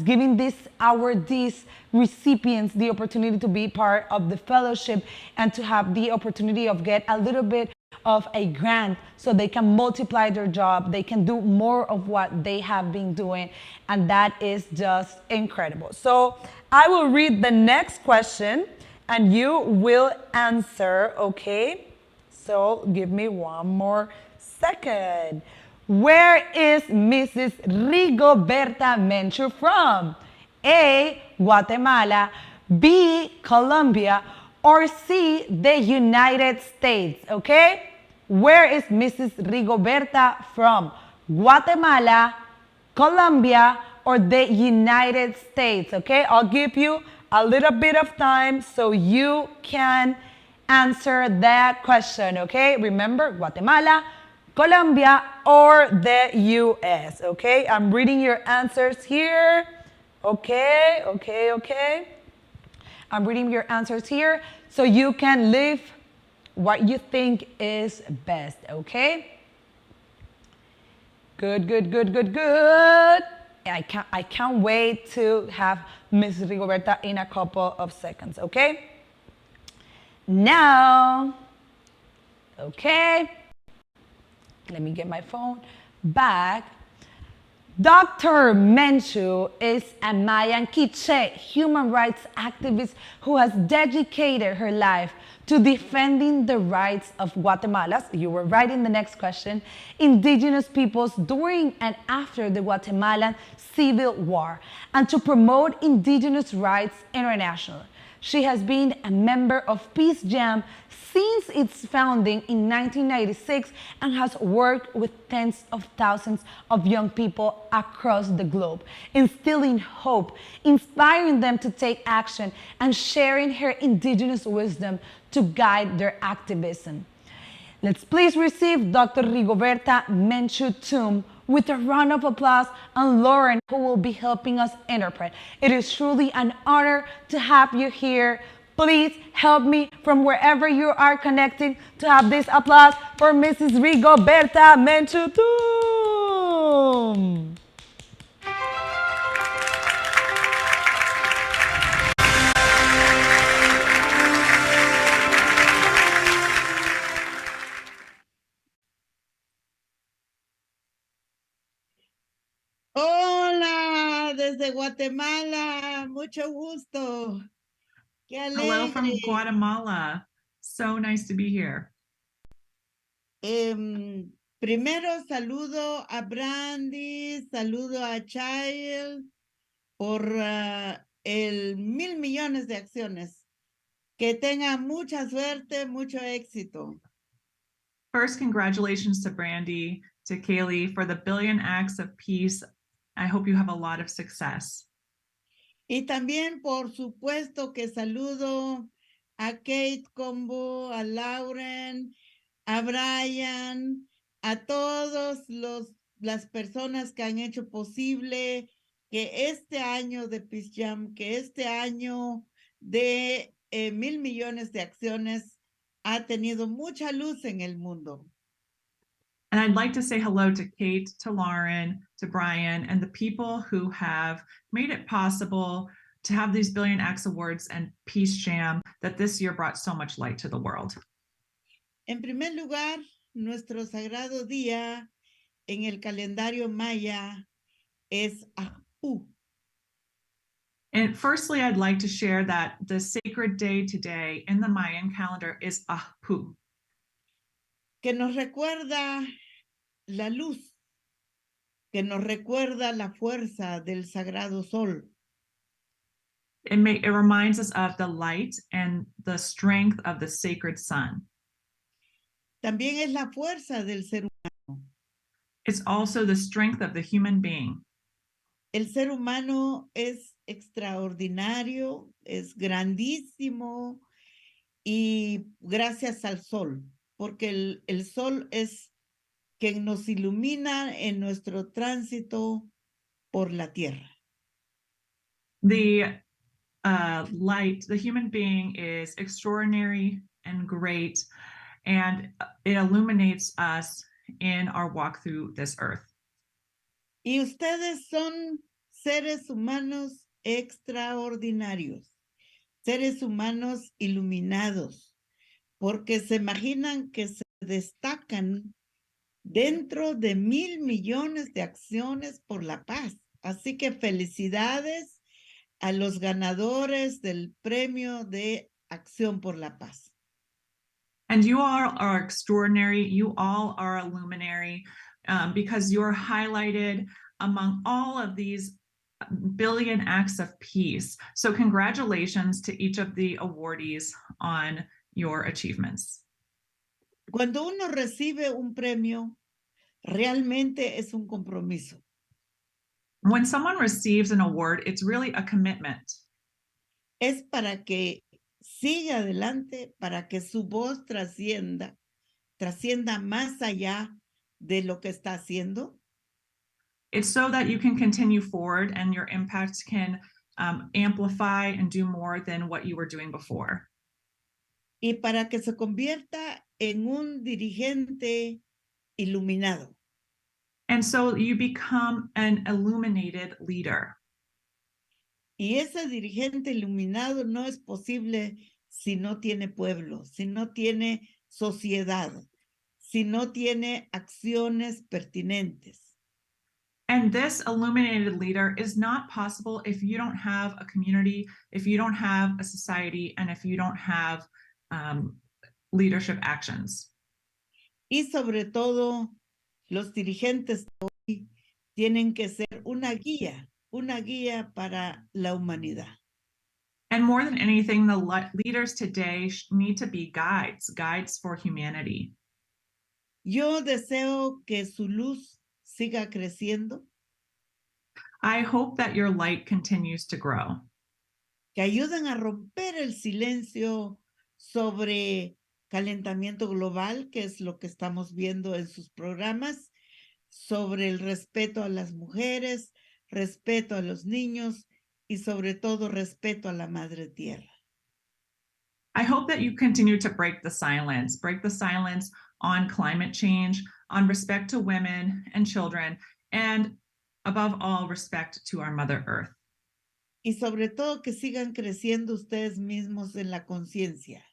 giving these recipients the opportunity to be part of the fellowship and to have the opportunity of get a little bit of a grant so they can multiply their job, they can do more of what they have been doing, and that is just incredible. So I will read the next question and you will answer, okay? So give me one more second. Where is Mrs. Rigoberta Menchu from? A, Guatemala, B, Colombia, or C, the United States, okay? Where is Mrs. Rigoberta from? Guatemala, Colombia, or the United States, okay? I'll give you a little bit of time so you can answer that question, okay? Remember, Guatemala, Colombia, or the US, okay? I'm reading your answers here. Okay. I'm reading your answers here so you can leave what you think is best, okay? Good. I can't wait to have Ms. Rigoberta in a couple of seconds, okay? Now, okay, let me get my phone back. Dr. Mencu is a Mayan Quiche human rights activist who has dedicated her life to defending the rights of Guatemala's, you were right in the next question, indigenous peoples during and after the Guatemalan Civil War, and to promote Indigenous Rights International. She has been a member of PeaceJam since its founding in 1996 and has worked with tens of thousands of young people across the globe, instilling hope, inspiring them to take action, and sharing her indigenous wisdom to guide their activism. Let's please receive Dr. Rigoberta Mencu Tum with a round of applause, and Lauren, who will be helping us interpret. It is truly an honor to have you here. Please help me from wherever you are connecting to have this applause for Mrs. Rigoberta Mencu Tum. Hola, desde Guatemala, mucho gusto. Qué alegre. Hello from Guatemala. So nice to be here. Primero saludo a Brandy, saludo a Child por el 1,000 millones de acciones. Que tenga mucha suerte, mucho éxito. First, congratulations to Brandy, to Kaylee for the Billion Acts of Peace. I hope you have a lot of success. Y también, por supuesto, que saludo a Kate Combo, a Lauren, a Brian, a todos las personas que han hecho posible que este año de PeaceJam, que este año de 1,000 millones de acciones ha tenido mucha luz en el mundo. And I'd like to say hello to Kate, to Lauren, to Brian, and the people who have made it possible to have these Billion Acts Awards and PeaceJam that this year brought so much light to the world. En primer lugar, nuestro sagrado día en el calendario maya es Ajpu. And firstly, I'd like to share that the sacred day today in the Mayan calendar is Ajpu, que nos recuerda la luz, que nos recuerda la fuerza del sagrado sol. It reminds us of the light and the strength of the sacred sun. También es la fuerza del ser humano. It's also the strength of the human being. El ser humano es extraordinario, es grandísimo, y gracias al sol, porque el sol es quien nos ilumina en nuestro tránsito por la tierra. The light, the human being is extraordinary and great, and it illuminates us in our walk through this earth. Y ustedes son seres humanos extraordinarios, seres humanos iluminados, porque se imaginan que se destacan dentro de 1,000 millones de acciones por la paz. Así que felicidades a los ganadores del premio de Acción por la Paz. And you all are extraordinary. You all are a luminary because you're highlighted among all of these Billion Acts of Peace. So congratulations to each of the awardees on your achievements. Cuando uno recibe un premio, realmente es un compromiso. When someone receives an award, it's really a commitment. Es para que siga adelante, para que su voz trascienda más allá de lo que está haciendo. It's so that you can continue forward and your impact can amplify and do more than what you were doing before. Y para que se convierta en un dirigente iluminado. And so you become an illuminated leader. Y ese dirigente iluminado no es posible si no tiene pueblo, si no tiene sociedad, si no tiene acciones pertinentes. And this illuminated leader is not possible if you don't have a community, if you don't have a society, and if you don't have leadership actions. Y sobre todo, los dirigentes hoy tienen que ser una guía para la humanidad. And more than anything, the leaders today need to be guides for humanity. Yo deseo que su luz siga creciendo. I hope that your light continues to grow. Que ayuden a romper el silencio sobre calentamiento global, que es lo que estamos viendo en sus programas, sobre el respeto a las mujeres, respeto a los niños y sobre todo respeto a la Madre Tierra. I hope that you continue to break the silence on climate change, on respect to women and children, and above all, respect to our Mother Earth. Y sobre todo que sigan creciendo ustedes mismos en la conciencia.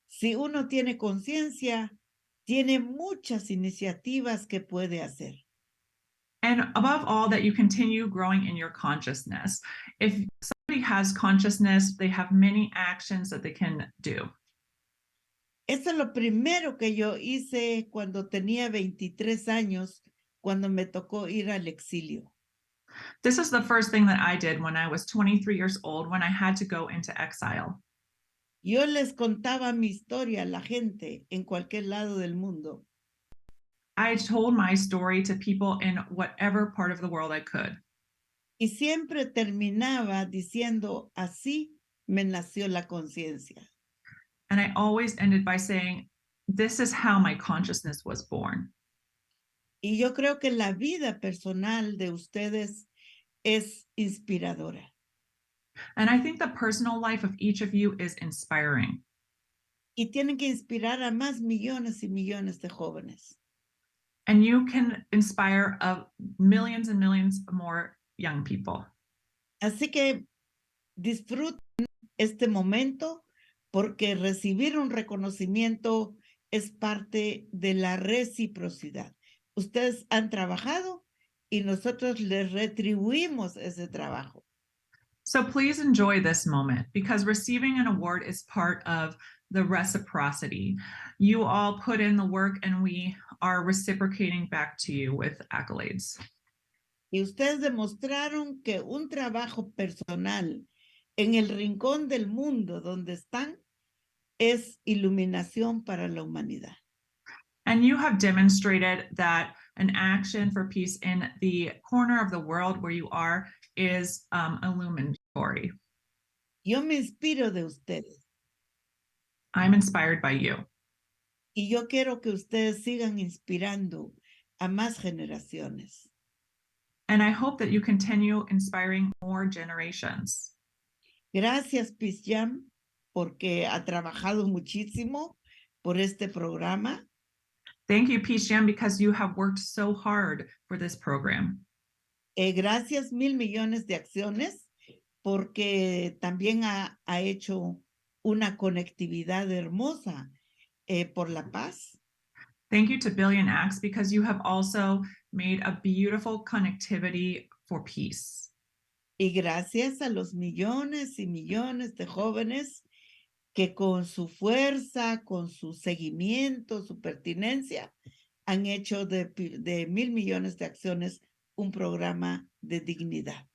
Si uno tiene conciencia, tiene muchas iniciativas que puede hacer. And above all, that you continue growing in your consciousness. If somebody has consciousness, they have many actions that they can do. Eso es lo primero que yo hice cuando tenía 23 años, cuando me tocó ir al exilio. This is the first thing that I did when I was 23 years old, when I had to go into exile. Yo les contaba mi historia a la gente en cualquier lado del mundo. I told my story to people in whatever part of the world I could. Y siempre terminaba diciendo, así me nació la conciencia. And I always ended by saying, this is how my consciousness was born. Y yo creo que la vida personal de ustedes es inspiradora. And I think the personal life of each of you is inspiring. Y tienen que inspirar a más millones y millones de jóvenes. And you can inspire millions and millions more young people. Así que disfruten este momento porque recibir un reconocimiento es parte de la reciprocidad. Ustedes han trabajado y nosotros les retribuimos ese trabajo. So please enjoy this moment because receiving an award is part of the reciprocity. You all put in the work and we are reciprocating back to you with accolades. Y ustedes demostraron que un trabajo personal en el rincón del mundo donde están es iluminación para la humanidad. And you have demonstrated that an action for peace in the corner of the world where you are is illuminatory. Yo me inspiro de ustedes. I'm inspired by you. Y yo quiero que ustedes sigan inspirando a más generaciones. And I hope that you continue inspiring more generations. Gracias, PeaceJam, porque ha trabajado muchísimo por este programa. Thank you, PeaceJam, because you have worked so hard for this program. Gracias, 1,000,000,000 de acciones, porque también ha hecho una conectividad hermosa por la paz. Thank you to Billion Acts because you have also made a beautiful connectivity for peace. Y gracias a los millones y millones de jóvenes que con su fuerza, con su seguimiento, su pertinencia, han hecho de 1,000,000,000 de acciones un programa de dignidad.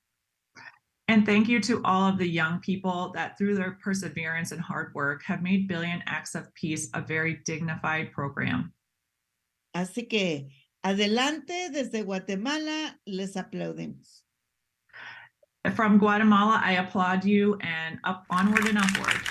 And thank you to all of the young people that through their perseverance and hard work have made Billion Acts of Peace a very dignified program. Así que adelante desde Guatemala, les aplaudimos. From Guatemala, I applaud you, and onward and upward.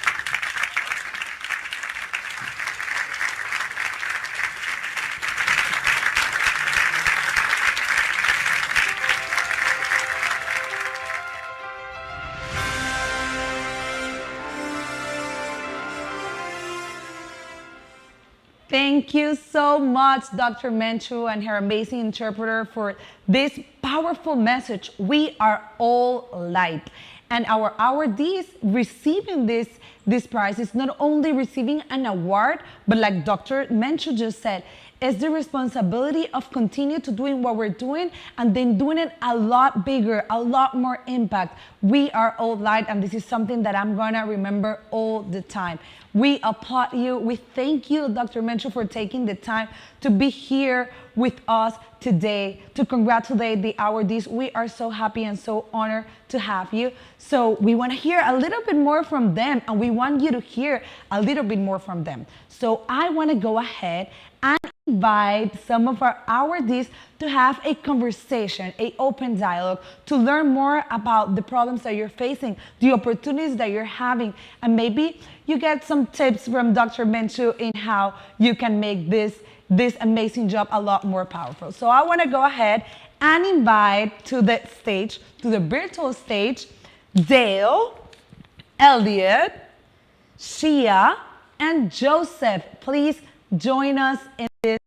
Thank you so much, Dr. Mencu and her amazing interpreter, for this powerful message. We are all light. And our awardees receiving this prize is not only receiving an award, but like Dr. Mencu just said, it's the responsibility of continue to doing what we're doing and then doing it a lot bigger, a lot more impact. We are all light, and this is something that I'm gonna remember all the time. We applaud you. We thank you, Dr. Mencu, for taking the time to be here with us today to congratulate the awardees. We are so happy and so honored to have you. So we want to hear a little bit more from them, and we want you to hear a little bit more from them. So I want to go ahead and invite some of our awardees to have a conversation, an open dialogue, to learn more about the problems that you're facing, the opportunities that you're having, and maybe you get some tips from Dr. Mencu in how you can make this amazing job a lot more powerful. So I want to go ahead and invite to the stage, to the virtual stage, Dale, Elliot, Shia, and Joseph. Please join us in this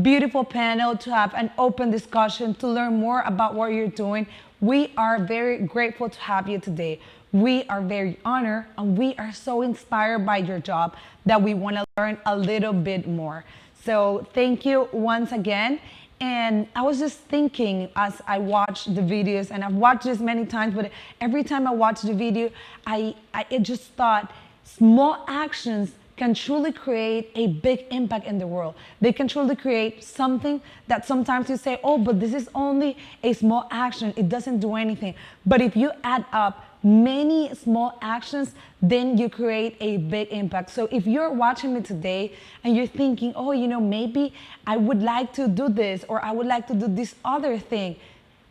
beautiful panel to have an open discussion, to learn more about what you're doing. We are very grateful to have you today. We are very honored, and we are so inspired by your job that we want to learn a little bit more. So thank you once again. And I was just thinking as I watched the videos, and I've watched this many times, but every time I watch the video, I just thought small actions can truly create a big impact in the world. They can truly create something that sometimes you say, oh, but this is only a small action. It doesn't do anything. But if you add up many small actions, then you create a big impact. So if you're watching me today and you're thinking, oh, maybe I would like to do this, or I would like to do this other thing,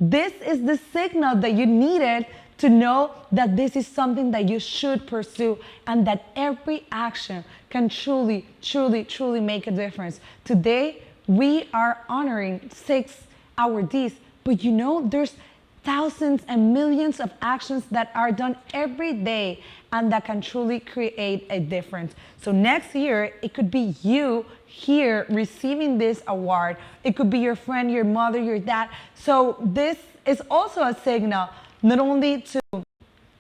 this is the signal that you needed to know that this is something that you should pursue, and that every action can truly, truly, truly make a difference. Today, we are honoring 6 awardees, but there's thousands and millions of actions that are done every day and that can truly create a difference. So next year, it could be you here receiving this award. It could be your friend, your mother, your dad. So this is also a signal not only to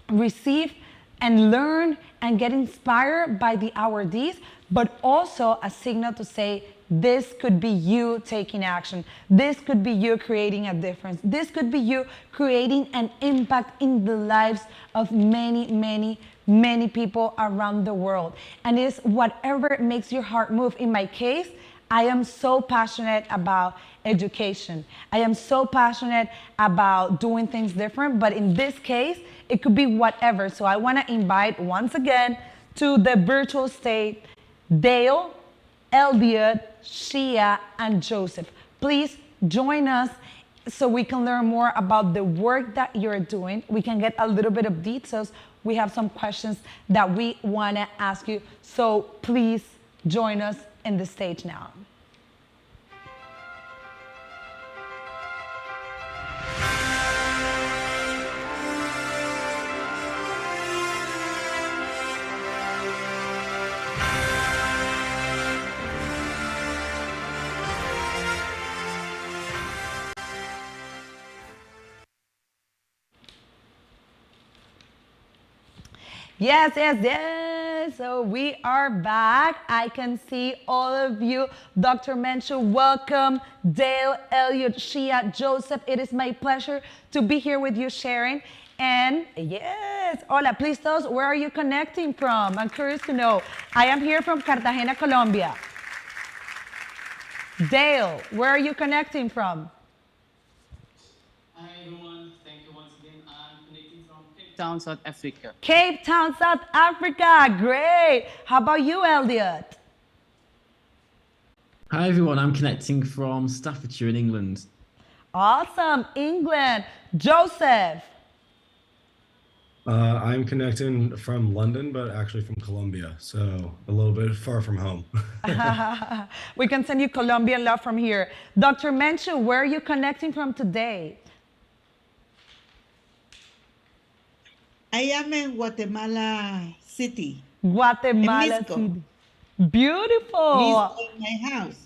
receive and learn and get inspired by the awardees, but also a signal to say, this could be you taking action. This could be you creating a difference. This could be you creating an impact in the lives of many, many, many people around the world. And it's whatever makes your heart move. In my case, I am so passionate about education. I am so passionate about doing things different, but in this case, it could be whatever. So I want to invite once again to the virtual stage, Dale, Elliot, Shia, and Joseph. Please join us so we can learn more about the work that you're doing. We can get a little bit of details. We have some questions that we want to ask you. So please join us in the stage now. Yes, yes, yes. So we are back. I can see all of you. Dr. Mencu, welcome. Dale, Elliot, Shia, Joseph. It is my pleasure to be here with you sharing. And yes, hola, please tell us, where are you connecting from? I'm curious to know. I am here from Cartagena, Colombia. Dale, where are you connecting from? Hi everyone, thank you once again. I'm connecting from Cape Town, South Africa. Cape Town, South Africa. Great. How about you, Elliot? Hi everyone, I'm connecting from Staffordshire in England. Awesome. England. Joseph. I'm connecting from London, but actually from Colombia, so a little bit far from home. We can send you Colombian love from here. Dr. Menchu, where are you connecting from today? I am in Guatemala City. Guatemala City. Beautiful. Please in my house.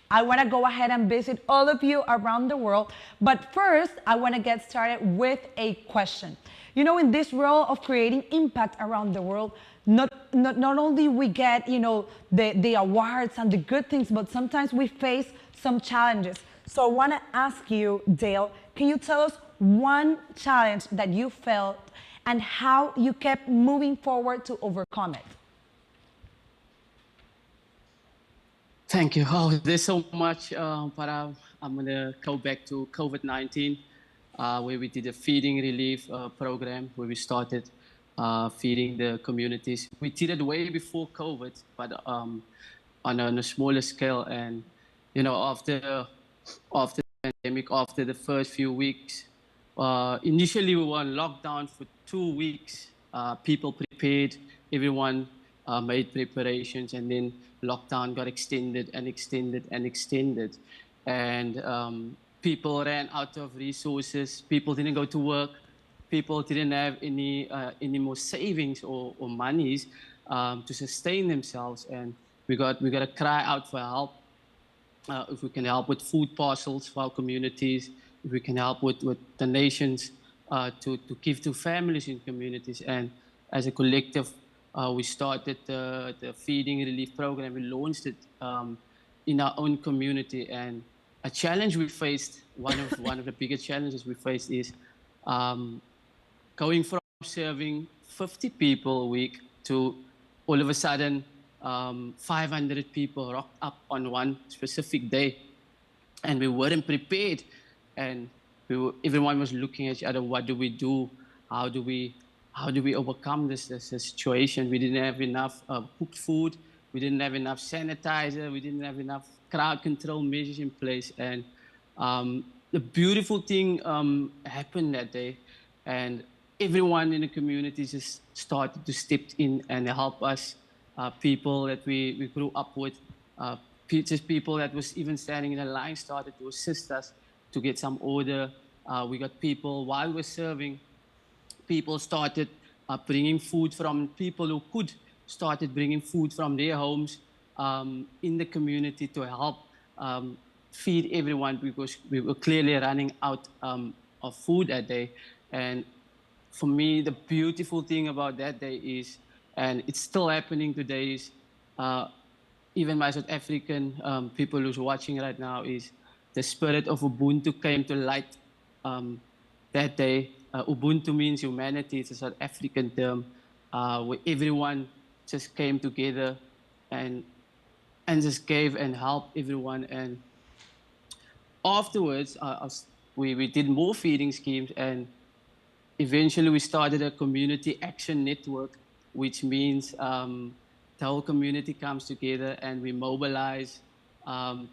I want to go ahead and visit all of you around the world. But first, I want to get started with a question. You know, in this role of creating impact around the world, not only we get, you know, the awards and the good things, but sometimes we face some challenges. So I want to ask you, Dale, can you tell us one challenge that you felt and how you kept moving forward to overcome it? Thank you. Oh, there's so much, but I'm going to go back to COVID-19, where we did a feeding relief program, where we started feeding the communities. We did it way before COVID, but on a smaller scale. And, you know, after the pandemic, after the first few weeks, initially we were on lockdown for 2 weeks. People prepared, everyone made preparations, and then lockdown got extended and extended and extended. And people ran out of resources. People didn't go to work. People didn't have any more savings or monies to sustain themselves. And we got to cry out for help. If we can help with food parcels for our communities, if we can help with donations to give to families in communities. And as a collective, we started the feeding relief program. We launched it in our own community. And a challenge we faced, one of the biggest challenges we faced is going from serving 50 people a week to all of a sudden 500 people rocked up on one specific day. And we weren't prepared. And everyone was looking at each other. What do we do? How do we overcome this situation? We didn't have enough cooked food. We didn't have enough sanitizer. We didn't have enough crowd control measures in place. And the beautiful thing happened that day. And everyone in the community just started to step in and help us. People that we grew up with, just people that was even standing in a line started to assist us to get some order. We got people, while we were serving, people started bringing food from people who could, started bringing food from their homes in the community to help feed everyone, because we were clearly running out of food that day. And for me, the beautiful thing about that day is, and it's still happening today, is even my South African people who's watching right now, is the spirit of Ubuntu came to light that day. Ubuntu means humanity. It's a South African term where everyone just came together and just gave and helped everyone. And afterwards, we did more feeding schemes, and eventually we started a community action network, which means the whole community comes together and we mobilize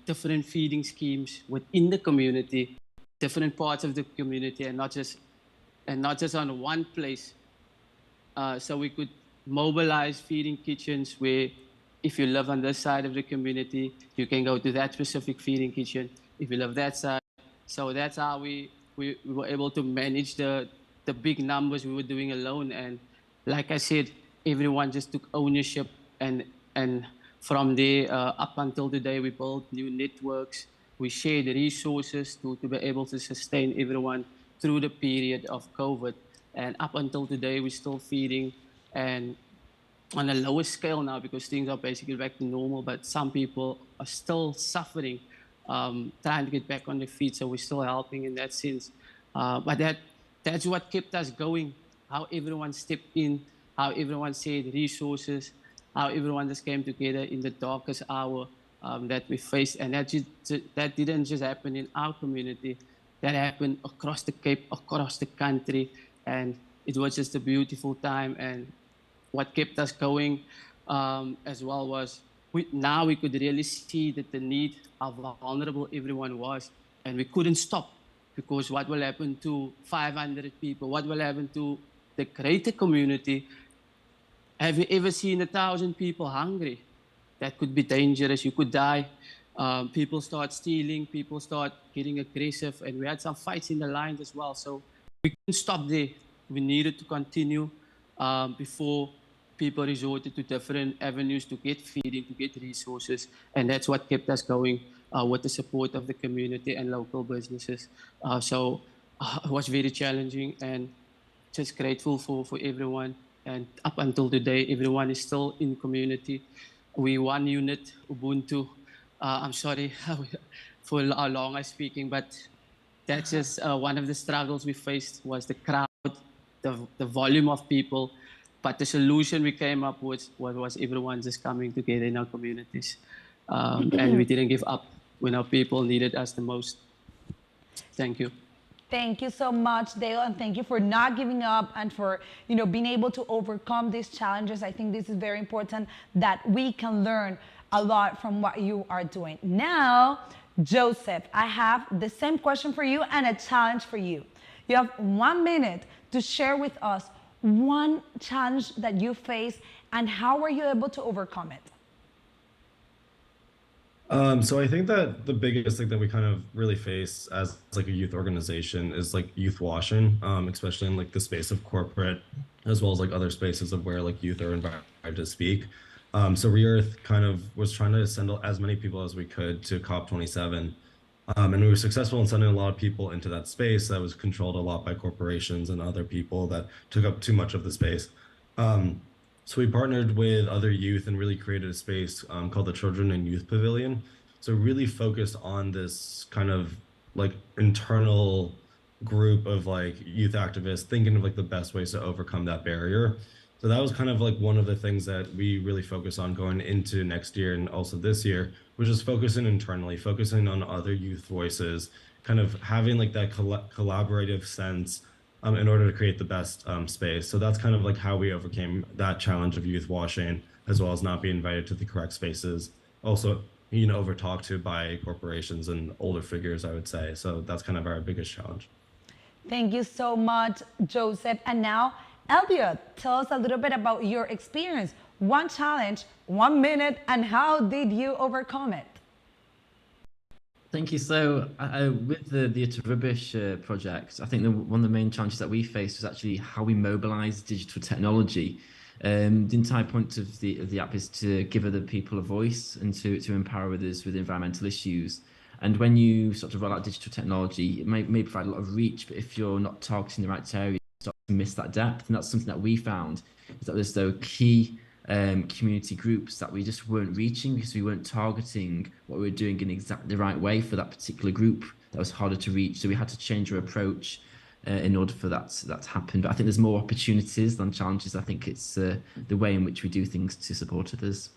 different feeding schemes within the community, different parts of the community, and not just on one place. So we could mobilize feeding kitchens where, if you live on this side of the community, you can go to that specific feeding kitchen. If you live that side, so that's how we were able to manage the big numbers we were doing alone. And like I said, everyone just took ownership, and from there up until today, we built new networks. We shared resources to be able to sustain everyone through the period of COVID. And up until today, we're still feeding, and on a lower scale now, because things are basically back to normal, but some people are still suffering, trying to get back on their feet. So we're still helping in that sense. But that's what kept us going, how everyone stepped in, how everyone shared resources, how everyone just came together in the darkest hour that we faced. And that didn't just happen in our community, that happened across the Cape, across the country. And it was just a beautiful time. And what kept us going as well was now we could really see that the need of how vulnerable everyone was, and we couldn't stop, because what will happen to 500 people? What will happen to the greater community? Have you ever seen 1,000 people hungry? That could be dangerous. You could die. People start stealing. People start getting aggressive. And we had some fights in the lines as well. So we couldn't stop there. We needed to continue before people resorted to different avenues to get feeding, to get resources. And that's what kept us going with the support of the community and local businesses. So it was very challenging, and just grateful for everyone. And up until today, everyone is still in community. We one unit, Ubuntu. I'm sorry for how long I'm speaking, but that's just one of the struggles we faced was the crowd, the volume of people. But the solution we came up with was everyone just coming together in our communities. And we didn't give up when our people needed us the most. Thank you. Thank you so much, Dale, and thank you for not giving up and for being able to overcome these challenges. I think this is very important that we can learn a lot from what you are doing. Now, Joseph, I have the same question for you and a challenge for you. You have 1 minute to share with us one challenge that you faced and how were you able to overcome it? So I think that the biggest thing that we kind of really face as like a youth organization is like youth washing, especially in like the space of corporate, as well as like other spaces of where like youth are invited to speak. So Re-Earth kind of was trying to send as many people as we could to COP27. And we were successful in sending a lot of people into that space that was controlled a lot by corporations and other people that took up too much of the space. So we partnered with other youth and really created a space called the Children and Youth Pavilion. So really focused on this kind of like internal group of like youth activists thinking of like the best ways to overcome that barrier. So that was kind of like one of the things that we really focus on going into next year and also this year, which is focusing internally, focusing on other youth voices, kind of having like that collaborative sense in order to create the best space. So that's kind of like how we overcame that challenge of youth washing, as well as not being invited to the correct spaces. Also, over talked to by corporations and older figures, I would say. So that's kind of our biggest challenge. Thank you so much, Joseph. And now, Elliot, tell us a little bit about your experience. One challenge, 1 minute, and how did you overcome it? Thank you. So with the Utter Rubbish project, I think one of the main challenges that we faced was actually how we mobilize digital technology. The entire point of the app is to give other people a voice and to empower others with environmental issues. And when you sort of roll out digital technology, it may provide a lot of reach, but if you're not targeting the right area, you start to miss that depth. And that's something that we found, is that there's those key community groups that we just weren't reaching because we weren't targeting what we were doing in exactly the right way for that particular group that was harder to reach. So we had to change our approach in order for that to happen. But I think there's more opportunities than challenges. I think it's the way in which we do things to support others.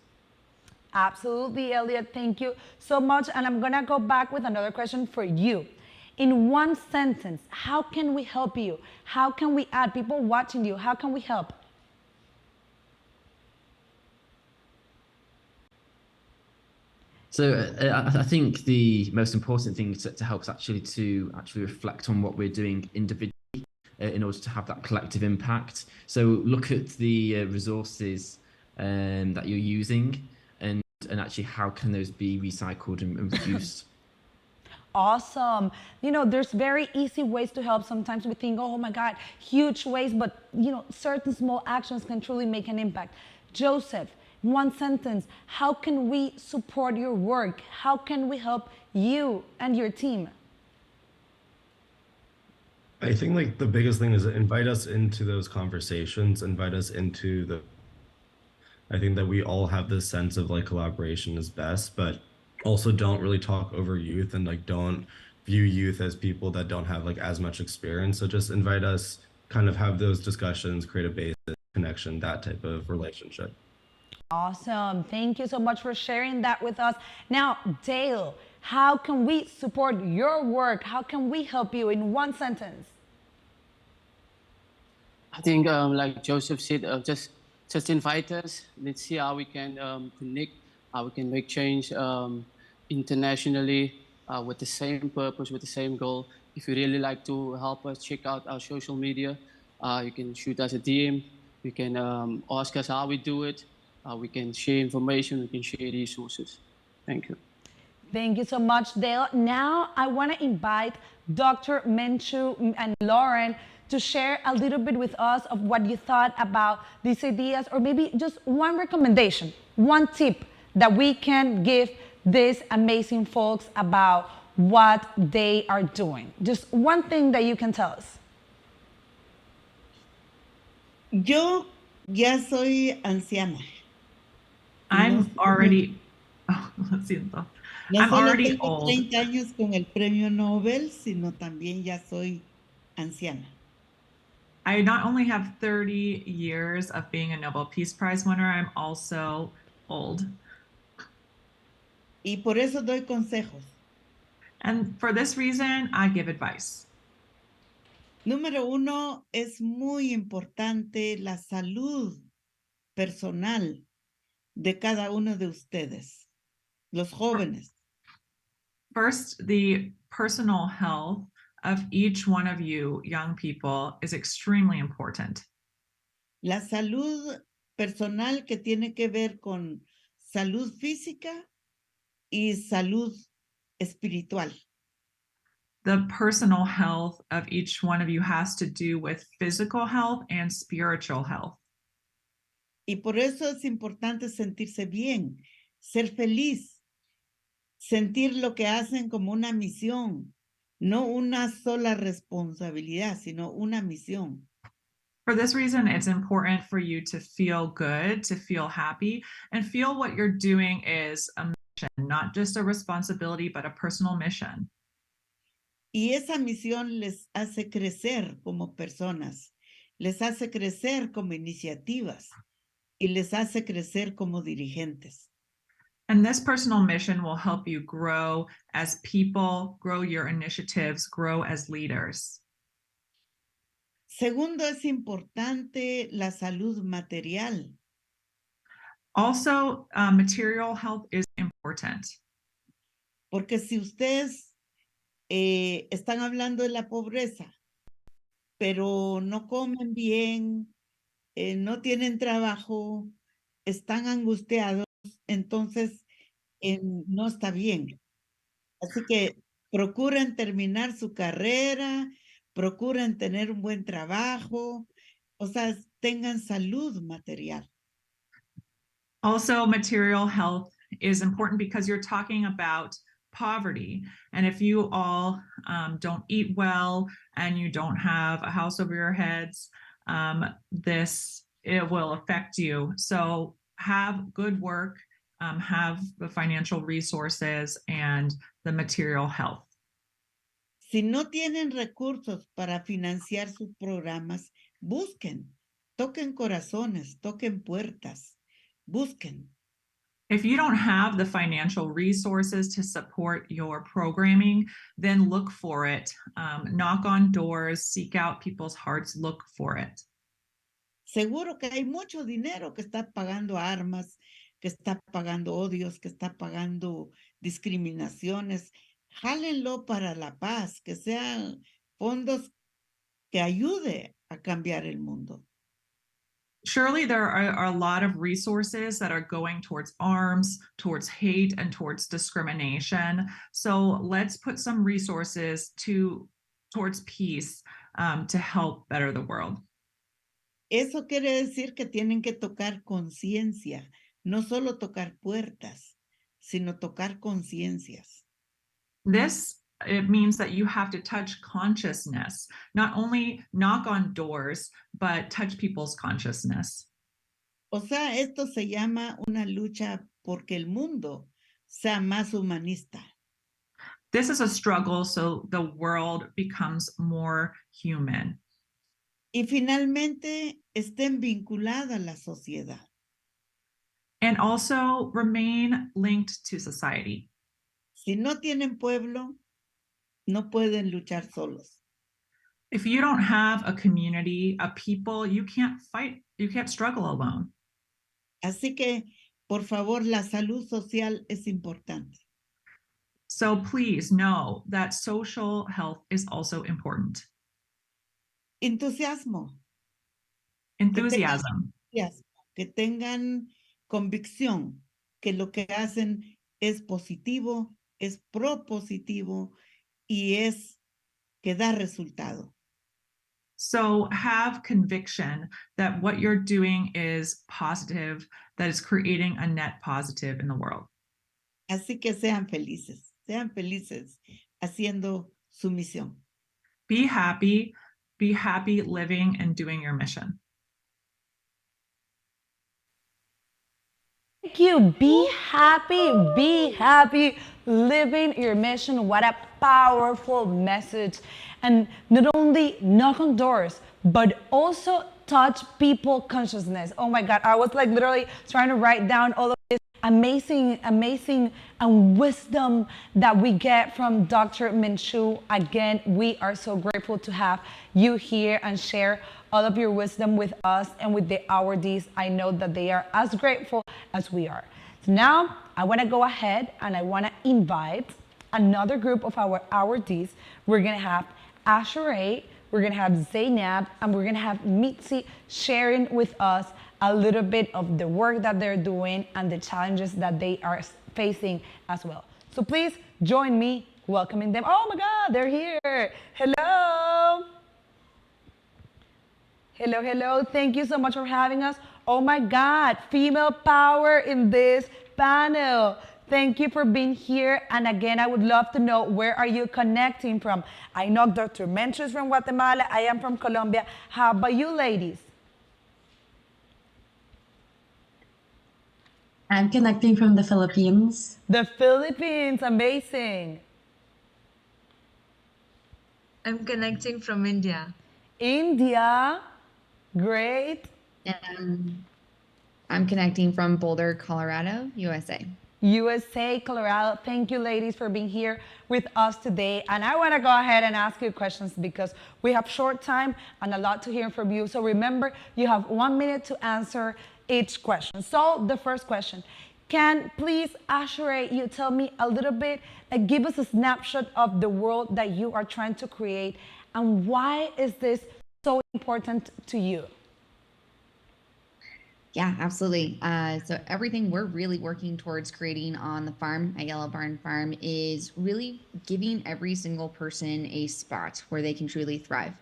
Absolutely, Elliot. Thank you so much. And I'm going to go back with another question for you. In one sentence, how can we help you? How can we add people watching you? How can we help? So I think the most important thing to help is actually to reflect on what we're doing individually in order to have that collective impact. So look at the resources that you're using and actually how can those be recycled and reduced. Awesome. There's very easy ways to help. Sometimes we think, oh my God, huge ways, but certain small actions can truly make an impact. Joseph, one sentence, how can we support your work? How can we help you and your team? I think like the biggest thing is invite us into those conversations, invite us into I think that we all have this sense of like collaboration is best, but also don't really talk over youth and like don't view youth as people that don't have like as much experience. So just invite us, kind of have those discussions, create a base connection, that type of relationship. Awesome. Thank you so much for sharing that with us. Now, Dale, how can we support your work? How can we help you in one sentence? I think, like Joseph said, just invite us. Let's see how we can connect, how we can make change internationally with the same purpose, with the same goal. If you really like to help us, check out our social media. You can shoot us a DM. You can ask us how we do it. We can share information. We can share resources. Thank you. Thank you so much, Dale. Now I want to invite Dr. Mencu and Lauren to share a little bit with us of what you thought about these ideas, or maybe just one recommendation, one tip that we can give these amazing folks about what they are doing. Just one thing that you can tell us. Yo ya soy anciana. I'm already, oh, lo siento. No I'm solo already tengo old. 30 años con el premio Nobel, sino también ya soy anciana. I not only have 30 years of being a Nobel Peace Prize winner, I'm also old. Y por eso doy consejos. And for this reason, I give advice. Número uno, es muy importante la salud personal de cada uno de ustedes, los jóvenes. First, the personal health of each one of you young people is extremely important. La salud personal que tiene que ver con salud física y salud espiritual. The personal health of each one of you has to do with physical health and spiritual health. Y por eso es importante sentirse bien, ser feliz, sentir lo que hacen como una misión, no una sola responsabilidad, sino una misión. For this reason, it's important for you to feel good, to feel happy, and feel what you're doing is a mission, not just a responsibility, but a personal mission. Y esa misión les hace crecer como personas, les hace crecer como iniciativas y les hace crecer como dirigentes. And this personal mission will help you grow as people, grow your initiatives, grow as leaders. Segundo, es importante la salud material. Also, material health is important. Porque si ustedes están hablando de la pobreza, pero no comen bien, no tienen trabajo, están angustiados, entonces no está bien. Así que procuren terminar su carrera, procuren tener un buen trabajo, o sea, tengan salud material. Also, material health is important because you're talking about poverty. And if you all don't eat well and you don't have a house over your heads, it will affect you. So have good work, have the financial resources and the material health. Si no tienen recursos para financiar sus programas, busquen, toquen corazones, toquen puertas, busquen. If you don't have the financial resources to support your programming, then look for it. Knock on doors, seek out people's hearts, look for it. Seguro que hay mucho dinero que está pagando armas, que está pagando odios, que está pagando discriminaciones. Jálenlo para la paz, que sean fondos que ayude a cambiar el mundo. Surely there are a lot of resources that are going towards arms, towards hate, and towards discrimination. So let's put some resources towards peace to help better the world. Eso quiere decir que tienen que tocar conciencia, no solo tocar puertas, sino tocar conciencias. It means that you have to touch consciousness, not only knock on doors, but touch people's consciousness. O sea, esto se llama una lucha porque el mundo sea más humanista. This is a struggle so the world becomes more human. Y finalmente estén vinculadas a la sociedad. And also remain linked to society. Si no tienen pueblo, no pueden luchar solos. If you don't have a community, a people, you can't fight, you can't struggle alone. Así que, por favor, la salud social es importante. So please know that social health is also important. Entusiasmo. Enthusiasm. Que tengan convicción que lo que hacen es positivo, es propositivo y es que da resultado. So have conviction that what you're doing is positive, that is creating a net positive in the world. Así que sean felices haciendo su misión. Be happy living and doing your mission. Thank you. Be happy living your mission. What a powerful message. And not only knock on doors, but also touch people consciousness. Oh my God, I was like literally trying to write down all of this amazing wisdom that we get from Dr. Mencu. Again, we are so grateful to have you here and share all of your wisdom with us and with the awardees. I know that they are as grateful as we are. So now I want to go ahead and I want to invite another group of our awardees. We're going to have Asheray, we're going to have Zainab, and we're going to have Mitzi sharing with us a little bit of the work that they're doing and the challenges that they are facing as well. So please join me welcoming them. Oh my God, they're here. Hello. Hello. Thank you so much for having us. Oh my God, female power in this panel. Thank you for being here. And again, I would love to know, where are you connecting from? I know Dr. Mencu is from Guatemala. I am from Colombia. How about you ladies? I'm connecting from the Philippines. The Philippines, amazing. I'm connecting from India. India, great. I'm connecting from Boulder, Colorado, USA. USA, Colorado. Thank you, ladies, for being here with us today. And I want to go ahead and ask you questions because we have short time and a lot to hear from you. So remember, you have 1 minute to answer each question. So the first question, can please, Asheray, you tell me a little bit, give us a snapshot of the world that you are trying to create and why is this so important to you? Yeah, absolutely. So everything we're really working towards creating on the farm at Yellow Barn Farm is really giving every single person a spot where they can truly thrive.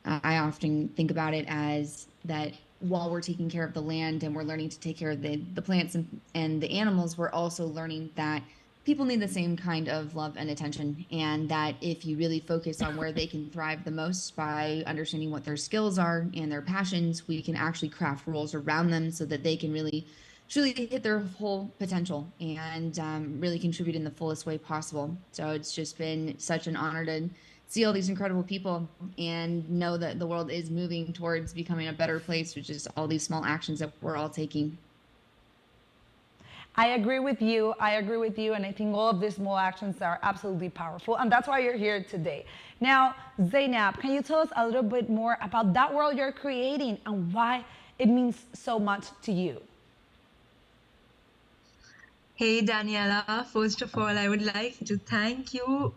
I often think about it as that while we're taking care of the land and we're learning to take care of the plants and the animals, we're also learning that people need the same kind of love and attention, and that if you really focus on where they can thrive the most by understanding what their skills are and their passions, we can actually craft roles around them so that they can really truly hit their whole potential and really contribute in the fullest way possible. So it's just been such an honor to see all these incredible people and know that the world is moving towards becoming a better place, which is all these small actions that we're all taking. I agree with you, and I think all of these small actions are absolutely powerful, and that's why you're here today. Now, Zainab, can you tell us a little bit more about that world you're creating and why it means so much to you? Hey Daniela, first of all, I would like to thank you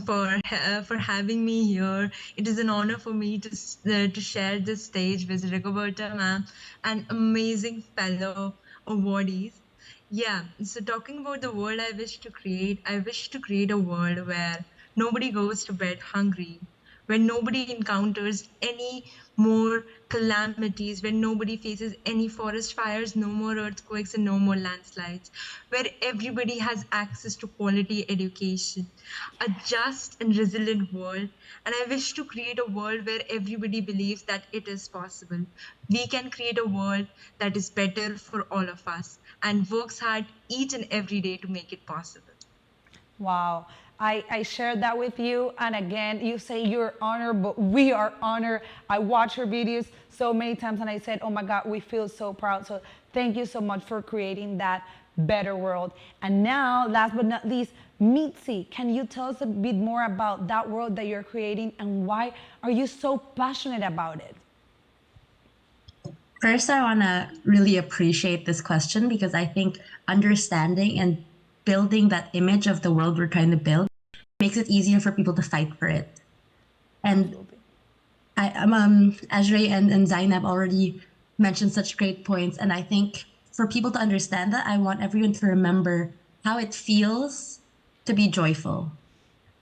for having me here. It is an honor for me to share this stage with Rigoberta ma'am and amazing fellow awardees. Yeah, so talking about the world I wish to create a world where nobody goes to bed hungry, where nobody encounters any more calamities, where nobody faces any forest fires, no more earthquakes, and no more landslides, where everybody has access to quality education, a just and resilient world. And I wish to create a world where everybody believes that it is possible. We can create a world that is better for all of us and works hard each and every day to make it possible. Wow. I shared that with you, and again, you say you're honored, but we are honored. I watch your videos so many times, and I said, oh my God, we feel so proud. So thank you so much for creating that better world. And now, last but not least, Mitzi, can you tell us a bit more about that world that you're creating and why are you so passionate about it? First, I want to really appreciate this question because I think understanding and building that image of the world we're trying to build makes it easier for people to fight for it. And Azray and Zainab already mentioned such great points. And I think for people to understand that, I want everyone to remember how it feels to be joyful.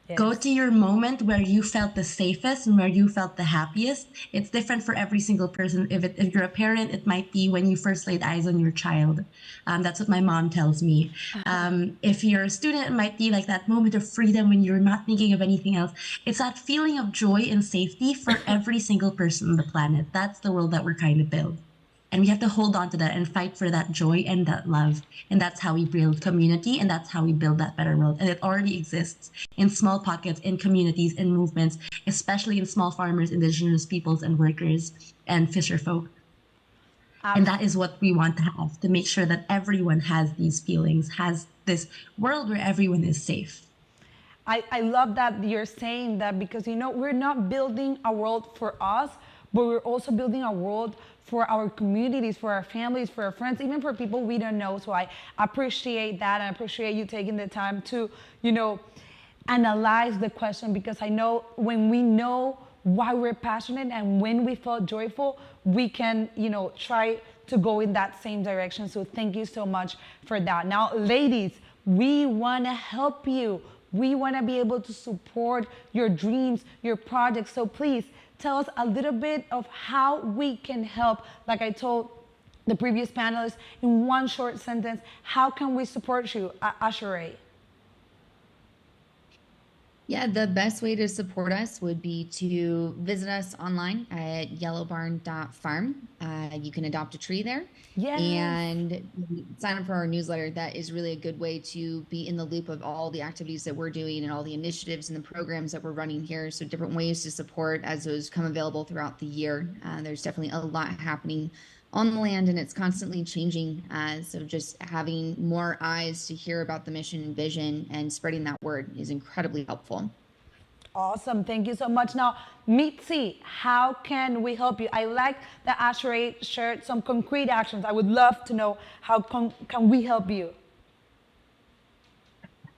Yes. Go to your moment where you felt the safest and where you felt the happiest. It's different for every single person. If you're a parent, it might be when you first laid eyes on your child. That's what my mom tells me. If you're a student, it might be like that moment of freedom when you're not thinking of anything else. It's that feeling of joy and safety for every single person on the planet. That's the world that we're trying to build. And we have to hold on to that and fight for that joy and that love. And that's how we build community, and that's how we build that better world. And it already exists in small pockets, in communities, in movements, especially in small farmers, indigenous peoples, and workers, and fisher folk. And that is what we want to have, to make sure that everyone has these feelings, has this world where everyone is safe. I love that you're saying that because, you know, we're not building a world for us, but we're also building a world for our communities, for our families, for our friends, even for people we don't know. So I appreciate that, and I appreciate you taking the time to, you know, analyze the question, because I know when we know why we're passionate and when we feel joyful, we can, you know, try to go in that same direction. So thank you so much for that. Now, ladies, we want to help you. We want to be able to support your dreams, your projects. So please, tell us a little bit of how we can help. Like I told the previous panelists, in one short sentence, how can we support you, Asheray? Yeah, the best way to support us would be to visit us online at yellowbarn.farm. You can adopt a tree there. Yes. And sign up for our newsletter. That is really a good way to be in the loop of all the activities that we're doing and all the initiatives and the programs that we're running here. So different ways to support as those come available throughout the year. There's definitely a lot happening on the land, and it's constantly changing. So just having more eyes to hear about the mission and vision and spreading that word is incredibly helpful. Awesome. Thank you so much. Now, Mitzi, how can we help you? I like that Asheray shared some concrete actions. I would love to know how can we help you?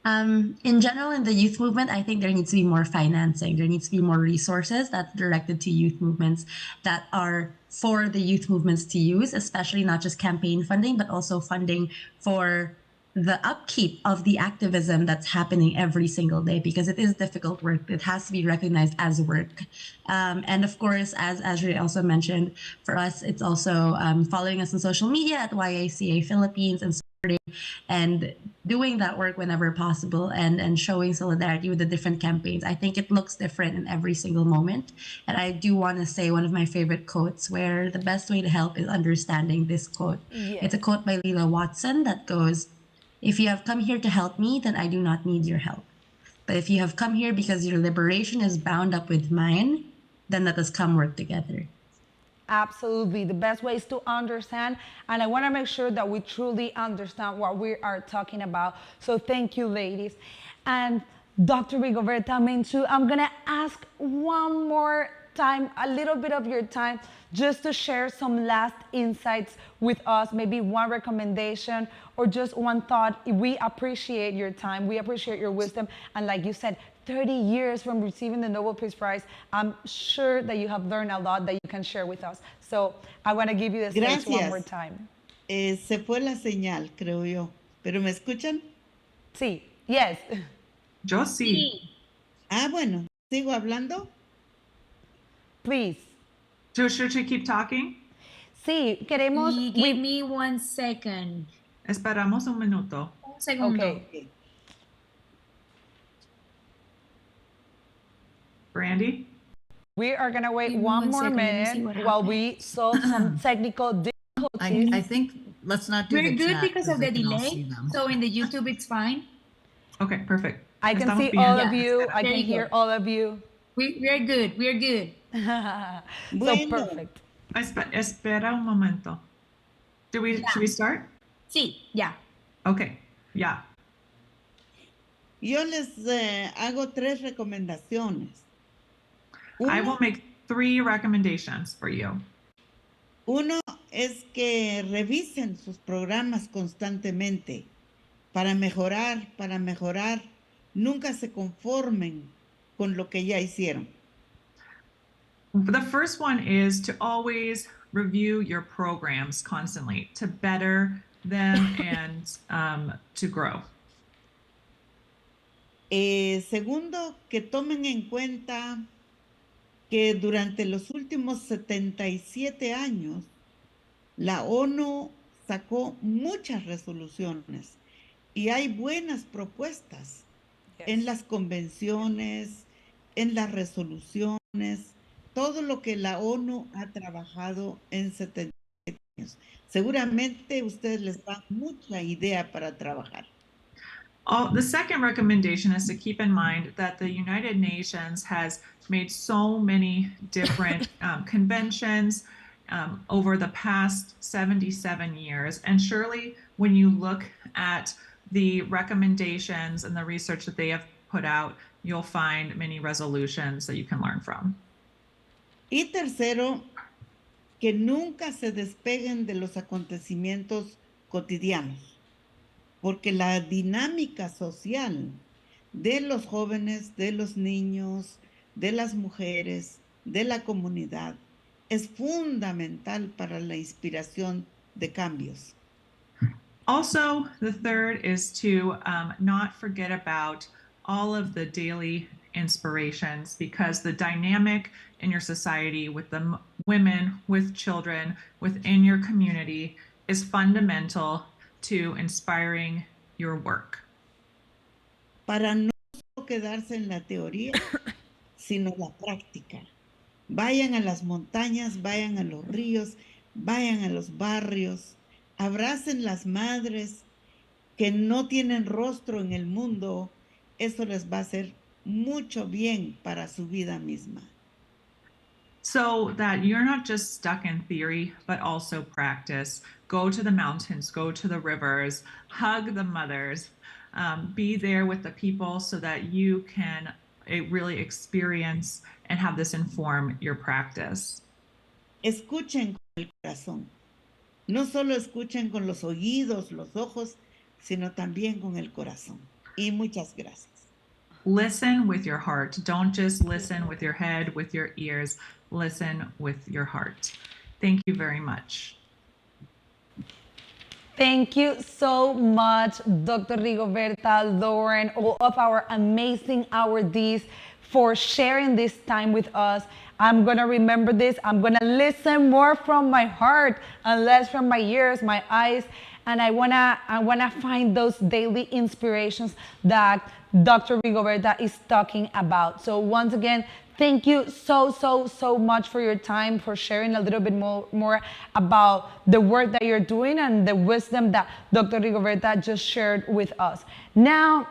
In general, in the youth movement, I think there needs to be more financing. There needs to be more resources that's directed to youth movements that are for the youth movements to use, especially not just campaign funding, but also funding for the upkeep of the activism that's happening every single day, because it is difficult work. It has to be recognized as work. And of course, as Azri also mentioned, for us, it's also following us on social media at YACA Philippines and doing that work whenever possible, and showing solidarity with the different campaigns. I think it looks different in every single moment. And I do want to say one of my favorite quotes, where the best way to help is understanding this quote. Yes. It's a quote by Leela Watson that goes, "If you have come here to help me, then I do not need your help. But if you have come here because your liberation is bound up with mine, then let us come work together." Absolutely. The best way is to understand. And I want to make sure that we truly understand what we are talking about. So thank you, ladies. And Dr. Rigoberta, Mencu, I'm going to ask one more time, a little bit of your time, just to share some last insights with us, maybe one recommendation or just one thought. We appreciate your time. We appreciate your wisdom. And like you said, 30 years from receiving the Nobel Peace Prize, I'm sure that you have learned a lot that you can share with us. So I want to give you the stage one more time. Se fue la señal, creo yo. ¿Pero me escuchan? Sí. Yes. Yo sí. Ah, bueno. ¿Sigo hablando? Please. Should she keep talking? Sí, queremos... Give me 1 second. Esperamos un minuto. Un segundo. Okay. Brandy? We are going to wait one more minute while we solve some technical difficulties. I think let's not do We're the good chat because of the delay. them. So in the YouTube, it's fine. Okay, perfect. I can see all of you. I can hear all of you. We're good. We're good. So perfect. Espera un momento. Should we start? Sí, ya. Okay, yeah. Yo les hago 3 recomendaciones. I will make 3 recommendations for you. Uno es que revisen sus programas constantemente para mejorar. Nunca se conformen con lo que ya hicieron. The first one is to always review your programs constantly to better them and to grow. Segundo, que tomen en cuenta que durante los últimos 77 años la ONU sacó muchas resoluciones y hay buenas propuestas en las convenciones, en las resoluciones, todo lo que la ONU ha trabajado en 77 años. Seguramente ustedes les dan mucha idea para trabajar. The second recommendation is to keep in mind that the United Nations has made so many different conventions over the past 77 years. And surely when you look at the recommendations and the research that they have put out, you'll find many resolutions that you can learn from. Y tercero, que nunca se despeguen de los acontecimientos cotidianos, porque la dinámica social de los jóvenes, de los niños, de las mujeres, de la comunidad, es fundamental para la inspiración de cambios. Also, the third is to not forget about all of the daily inspirations, because the dynamic in your society with the women, with children, within your community is fundamental to inspiring your work. Para no solo quedarse en la teoría, sino la práctica. Vayan a las montañas, vayan a los ríos, vayan a los barrios, abracen las madres que no tienen rostro en el mundo. Eso les va a hacer mucho bien para su vida misma. So that you're not just stuck in theory, but also practice. Go to the mountains, go to the rivers, hug the mothers, be there with the people so that you can really experience and have this inform your practice. Escuchen con el corazón. No solo escuchen con los oídos, los ojos, sino también con el corazón. Y muchas gracias. Listen with your heart. Don't just listen with your head, with your ears. Listen with your heart. Thank you very much. Thank you so much, Dr. Rigoberta, Lauren, all of our amazing awardees for sharing this time with us. I'm going to remember this. I'm going to listen more from my heart and less from my ears, my eyes. And I wanna find those daily inspirations that Dr. Rigoberta is talking about. So once again, thank you so much for your time, for sharing a little bit more about the work that you're doing and the wisdom that Dr. Rigoberta just shared with us. Now,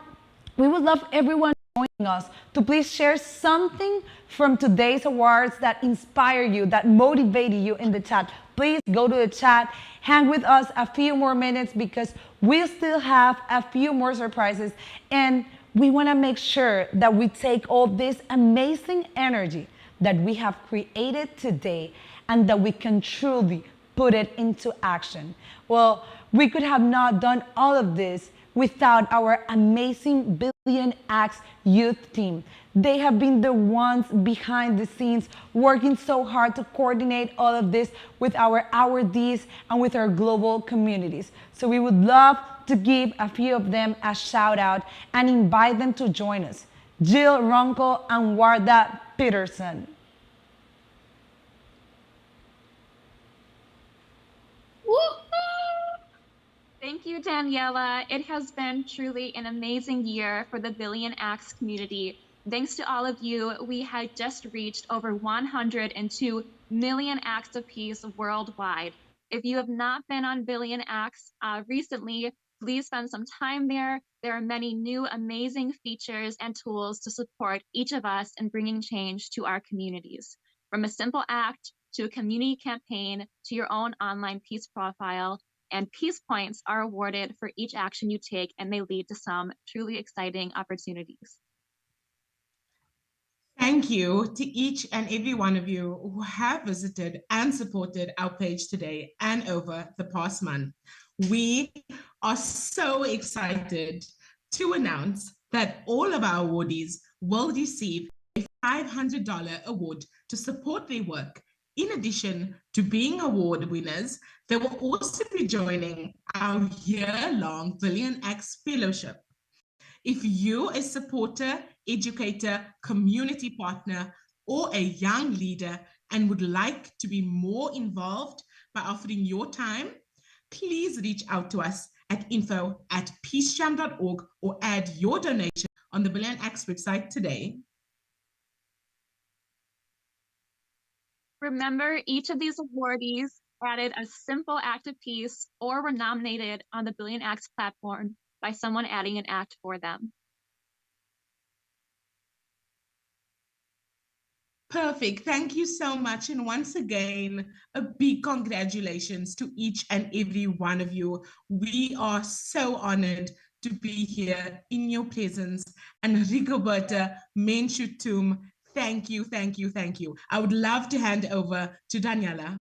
we would love everyone joining us to please share something from today's awards that inspire you, that motivated you in the chat. Please go to the chat, hang with us a few more minutes because we still have a few more surprises, and we want to make sure that we take all this amazing energy that we have created today and that we can truly put it into action. Well, we could have not done all of this without our amazing Billion Acts youth team. They have been the ones behind the scenes working so hard to coordinate all of this with our awardees and with our global communities. So we would love to give a few of them a shout out and invite them to join us. Jill Ronco and Warda Peterson. Thank you, Daniela. It has been truly an amazing year for the Billion Acts community. Thanks to all of you, we had just reached over 102 million acts of peace worldwide. If you have not been on Billion Acts recently, please spend some time there. There are many new amazing features and tools to support each of us in bringing change to our communities. From a simple act to a community campaign to your own online peace profile, and peace points are awarded for each action you take, and they lead to some truly exciting opportunities. Thank you to each and every one of you who have visited and supported our page today and over the past month. We are so excited to announce that all of our awardees will receive a $500 award to support their work. In addition to being award winners, they will also be joining our year-long Billion Acts Fellowship. If you're a supporter, educator, community partner, or a young leader and would like to be more involved by offering your time, please reach out to us at info@peacejam.org or add your donation on the Billion Acts website today. Remember, each of these awardees added a simple act of peace or were nominated on the Billion Acts platform by someone adding an act for them. Perfect. Thank you so much. And once again, a big congratulations to each and every one of you. We are so honored to be here in your presence. And Rigoberta, Mencu, thank you, thank you, thank you. I would love to hand over to Daniela.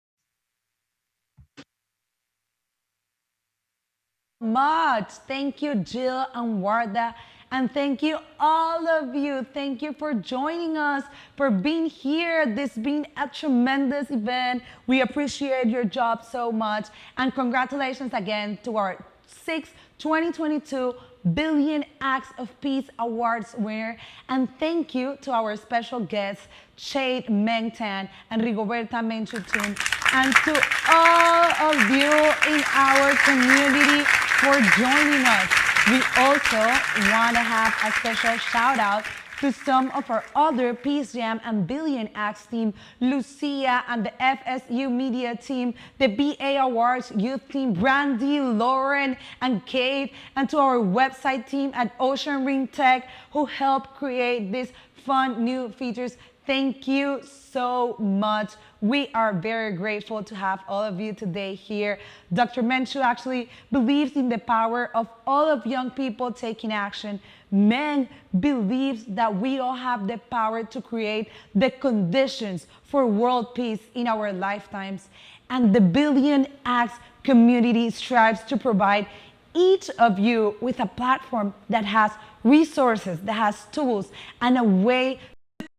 Much. Thank you, Jill and Warda. And thank you, all of you. Thank you for joining us, for being here. This has been a tremendous event. We appreciate your job so much. And congratulations again to our 6th 2022 Billion Acts of Peace Awards winner. And thank you to our special guests, Chade-Meng and Rigoberta Mencu, and to all of you in our community for joining us. We also want to have a special shout out to some of our other PeaceJam and Billion Acts team, Lucia and the FSU Media team, the BA Awards Youth team, Brandy, Lauren, and Kate, and to our website team at Ocean Ring Tech who helped create these fun new features. Thank you so much. We are very grateful to have all of you today here. Dr. Mencu actually believes in the power of all of young people taking action. Meng believes that we all have the power to create the conditions for world peace in our lifetimes. And the Billion Acts community strives to provide each of you with a platform that has resources, that has tools, and a way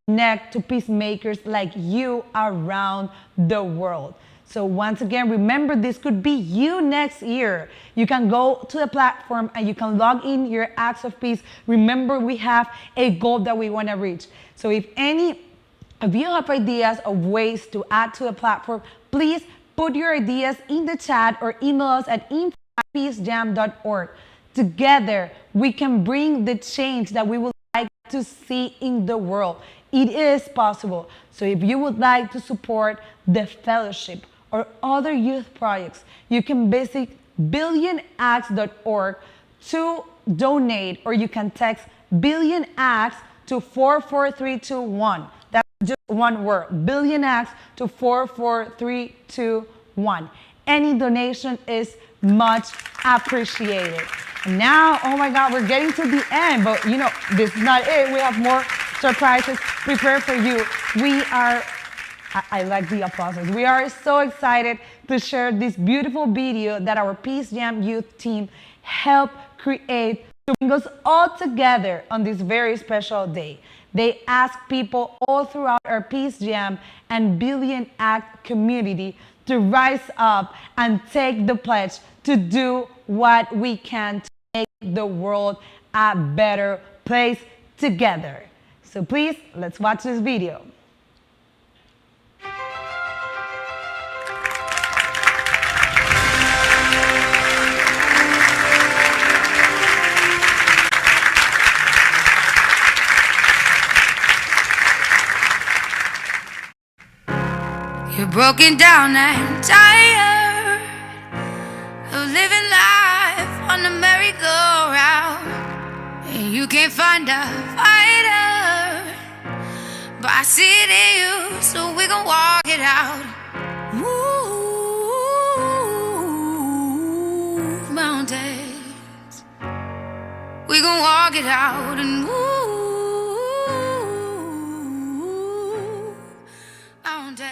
connect to peacemakers like you around the world. So once again, remember, this could be you next year. You can go to the platform and you can log in your acts of peace. Remember, we have a goal that we want to reach. So if any of you have ideas of ways to add to the platform, please put your ideas in the chat or email us at info@peacejam.org. Together, we can bring the change that we would like to see in the world. It is possible. So if you would like to support the fellowship or other youth projects, you can visit billionacts.org to donate, or you can text Billion Acts to 44321. That's just one word, Billion Acts to 44321. Any donation is much appreciated. Now, oh my God, we're getting to the end, but you know, this is not it. We have more surprises prepared for you. We are, I like the applauses. We are so excited to share this beautiful video that our PeaceJam youth team helped create to bring us all together on this very special day. They ask people all throughout our PeaceJam and Billion Act community to rise up and take the pledge to do what we can to make the world a better place together. So please, let's watch this video. You're broken down and tired of living life on the merry-go-round, and you can't find a fighter, but I see it in you, so we gon' walk it out. Ooh, walk it out and move mountains.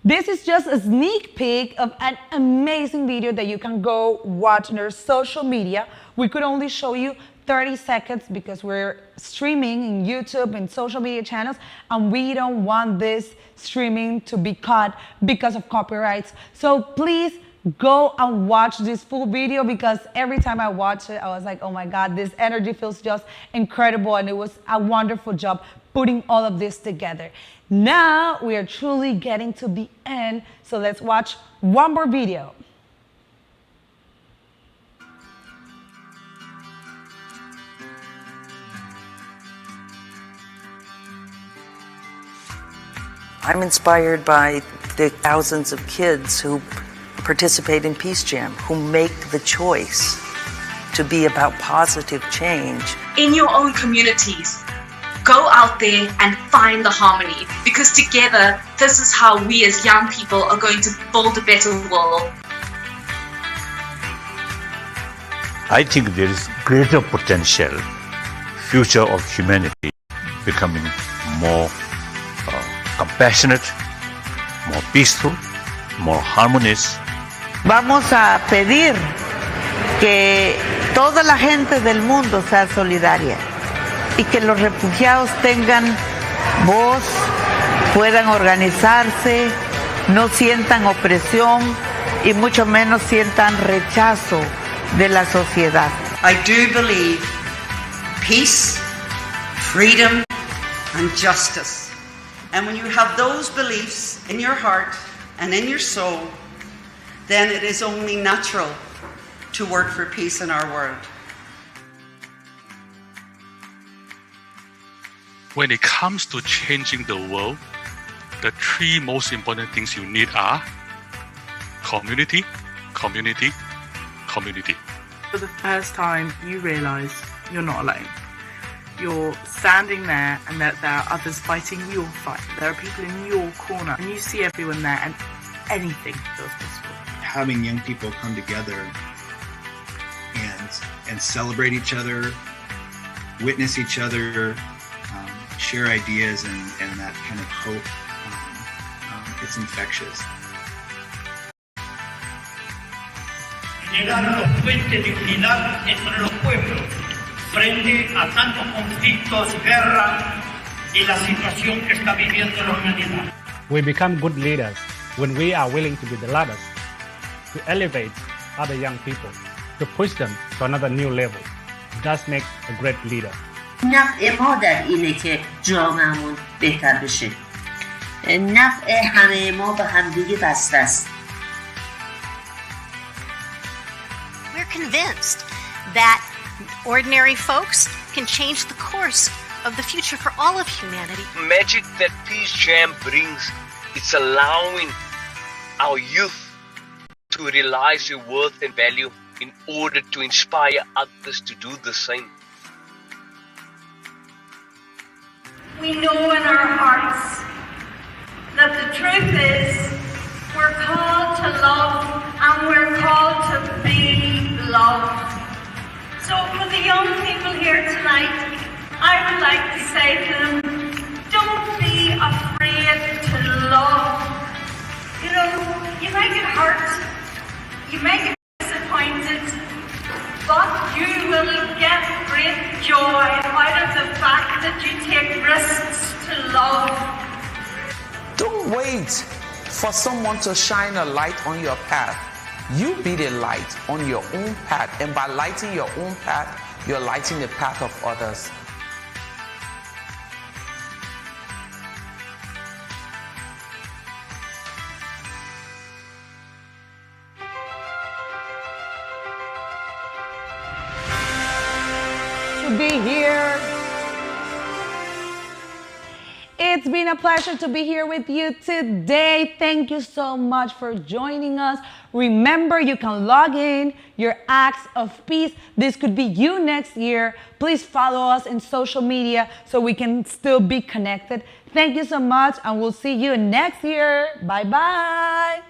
This is just a sneak peek of an amazing video that you can go watch on our social media. We could only show you 30 seconds because we're streaming in YouTube and social media channels, and we don't want this streaming to be cut because of copyrights. So please go and watch this full video, because every time I watch it, I was like, oh my God, this energy feels just incredible, and it was a wonderful job putting all of this together. Now we are truly getting to the end, so let's watch one more video. I'm inspired by the thousands of kids who participate in PeaceJam, who make the choice to be about positive change. In your own communities, go out there and find the harmony, because together, this is how we as young people are going to build a better world. I think there is greater potential, future of humanity becoming more compassionate, more peaceful, more harmonious. Vamos a pedir que toda la gente del mundo sea solidaria y que los refugiados tengan voz, puedan organizarse, no sientan opresión y mucho menos sientan rechazo de la sociedad. I do believe peace, freedom, and justice. And when you have those beliefs in your heart and in your soul, then it is only natural to work for peace in our world. When it comes to changing the world, the three most important things you need are community, community, community. For the first time, you realize you're not alone. You're standing there and that there are others fighting your fight. There are people in your corner and you see everyone there, and anything feels possible. Having young people come together and celebrate each other, witness each other, share ideas and that kind of hope, it's infectious. Llegar a los puentes de unidad entre los pueblos frente a tantos conflictos, guerra y la situación que está viviendo la humanidad. We become good leaders when we are willing to be the ladders, to elevate other young people, to push them to another new level. That makes a great leader. نفع ما در اینه که جامعه‌مون بهتر بشه. نفع همه ما به همدیگه بسته است. We're convinced that ordinary folks can change the course of the future for all of humanity. Magic that PeaceJam brings, it's allowing our youth to realize their worth and value in order to inspire others to do the same. We know in our hearts that the truth is we're called to love and we're called to be loved. So for the young people here tonight, I would like to say to them, don't be afraid to love. You know, you might get hurt, you might get disappointed, but you will get great joy out of the fact that you take risks to love. Don't wait for someone to shine a light on your path. You be the light on your own path, and by lighting your own path, you're lighting the path of others. To be here. It's been a pleasure to be here with you today. Thank you so much for joining us. Remember, you can log in your acts of peace. This could be you next year. Please follow us in social media so we can still be connected. Thank you so much, and we'll see you next year. Bye-bye.